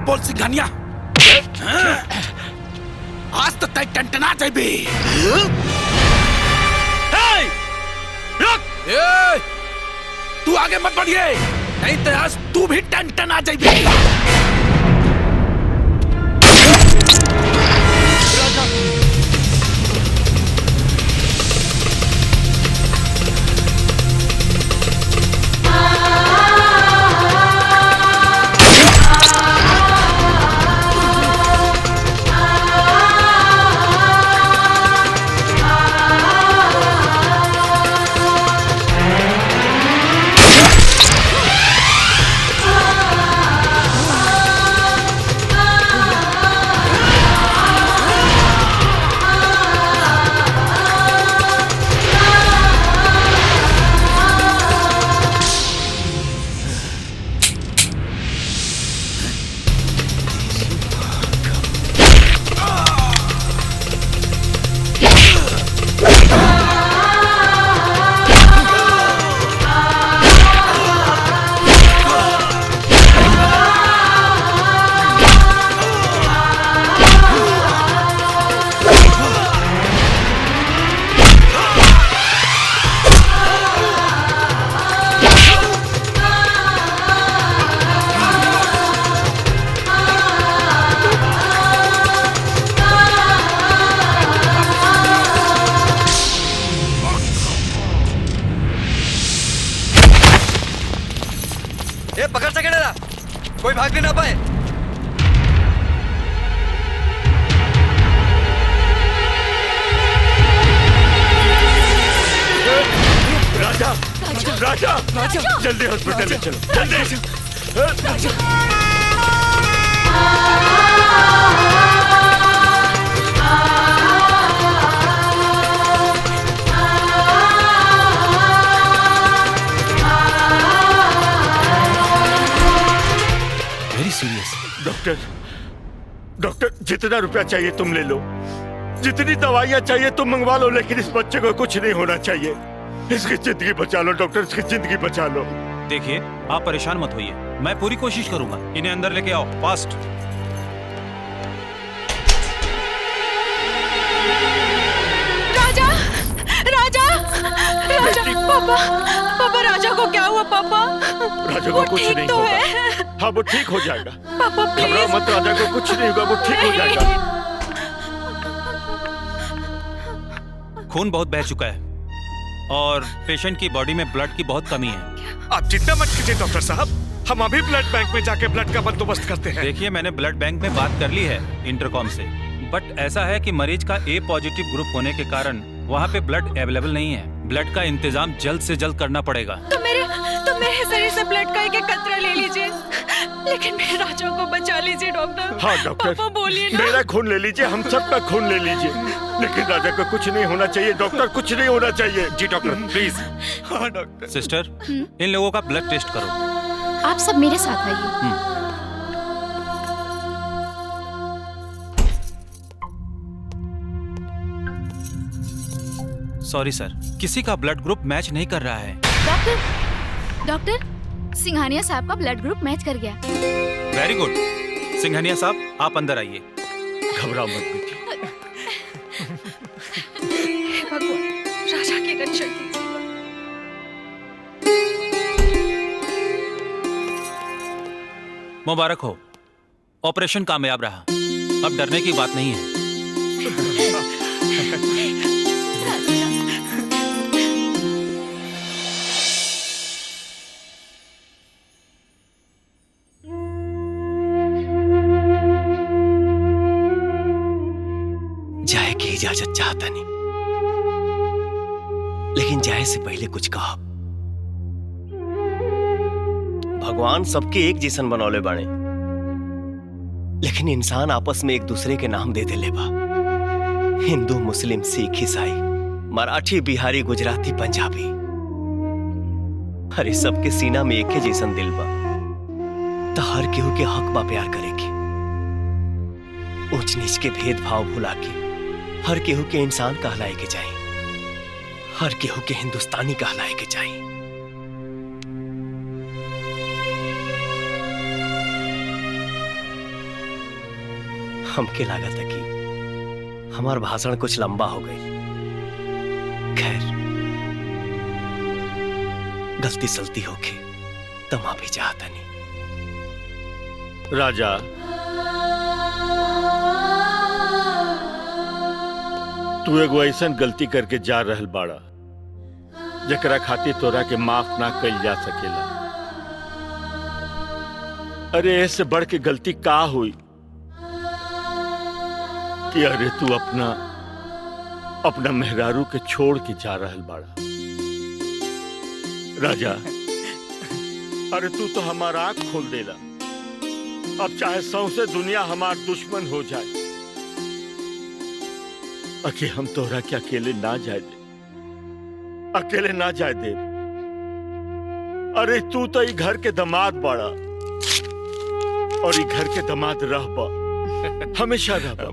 बोल सिंघानिया, आज तो तय टनटना जाबे। तू आगे मत बढ़िए, नहीं तो आज तू भी टनटना जाबे। ए पकड़ सके ना, कोई भाग भी ना पाए। राजा राजा राजा जल्दी हॉस्पिटल में चलो, जल्दी। Very serious. डॉक्टर जितना रुपया चाहिए तुम ले लो, जितनी दवाइयाँ चाहिए तुम मंगवा लो, लेकिन इस बच्चे को कुछ नहीं होना चाहिए। इसकी जिंदगी बचा लो डॉक्टर, इसकी जिंदगी बचा लो। देखिए आप परेशान मत होइए, मैं पूरी कोशिश करूंगा। इन्हें अंदर लेके आओ, फास्ट। राजा राजा राजा, पापा पापा, राजा को क्या हुआ पापा? राजा को कुछ नहीं होगा। हाँ वो ठीक हो जाएगा, पापा घबराओ मत, राजा को कुछ नहीं होगा, वो ठीक हो जाएगा। खून बहुत बह चुका है और पेशेंट की बॉडी में ब्लड की बहुत कमी है। आप चिंता मत कीजिए डॉक्टर साहब, हम अभी ब्लड बैंक में जाके ब्लड का बंदोबस्त करते हैं। देखिए मैंने ब्लड बैंक में बात कर ली है इंटरकॉम से, बट ऐसा है कि मरीज का ए पॉजिटिव ग्रुप होने के कारण वहाँ पे ब्लड अवेलेबल नहीं है। ब्लड का इंतजाम जल्द से जल्द करना पड़ेगा। तो मेरे शरीर से ब्लड का एक कतरा ले लीजिए, लेकिन मेरे राजा को बचा लीजिए डॉक्टर। हाँ डॉक्टर, पापा बोलिए ना। मेरा खून ले लीजिए, हम सबका खून ले लीजिए, लेकिन राजा को कुछ नहीं होना चाहिए डॉक्टर, कुछ नहीं होना चाहिए। जी डॉक्टर प्लीज। हाँ डॉक्टर। सिस्टर इन लोगों का ब्लड टेस्ट करो। आप सब मेरे साथ आइए। सॉरी सर, किसी का ब्लड ग्रुप मैच नहीं कर रहा है। डॉक्टर सिंघानिया साहब का ब्लड ग्रुप मैच कर गया। Very good. सिंघानिया साहब आप अंदर आइए। घबराओ मत बेटी। हे भगवान, राजा की रक्षा कीजिए। मुबारक हो, ऑपरेशन कामयाब रहा। अब डरने की बात नहीं है। जाए की इजाजत चाहता नहीं, लेकिन जाए से पहले कुछ कहा। भगवान सबके एक जैसन बनौले बाड़े, लेकिन इंसान आपस में एक दूसरे के नाम दे देले बा। हिंदू, मुस्लिम, सिख, ईसाई, मराठी, बिहारी, गुजराती, पंजाबी, हरे सबके सीना में एक ही जैसन दिल बा। तो हर केहू के हक बा प्यार करे के। ऊंच नीच के भेदभाव भुला के हर केहू के इंसान कहलाए के चाहिए, हर केहू के हिंदुस्तानी कहलाए के चाहिए। हमके लागत है कि हमार भाषण कुछ लंबा हो गई। खैर, गलती सलती होके तो माफी चाहता नहीं। राजा, तू एगो ऐसन गलती करके जा रहल बाड़ा जकरा खातिर तोरा के माफ ना कइल जा सकेला। अरे ऐसे बढ़ के गलती का हुई कि अरे तू अपना मेहरारू के छोड़ के जा रहल बाड़ा। राजा, अरे तू तो हमारा आंख खोल देला। अब चाहे सौंसे दुनिया हमार दुश्मन हो जाए, अके हम तोरा के अकेले ना जाए दे, अकेले ना जाए दे। अरे तू तो ई घर के दामाद बाड़ा और ई घर के दामाद रहबा, हमेशा रहबा।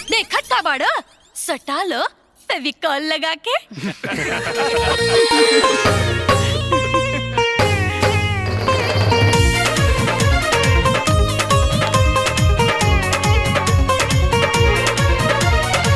देखत का बाड़ा, सटा लो फेविकॉल लगा के।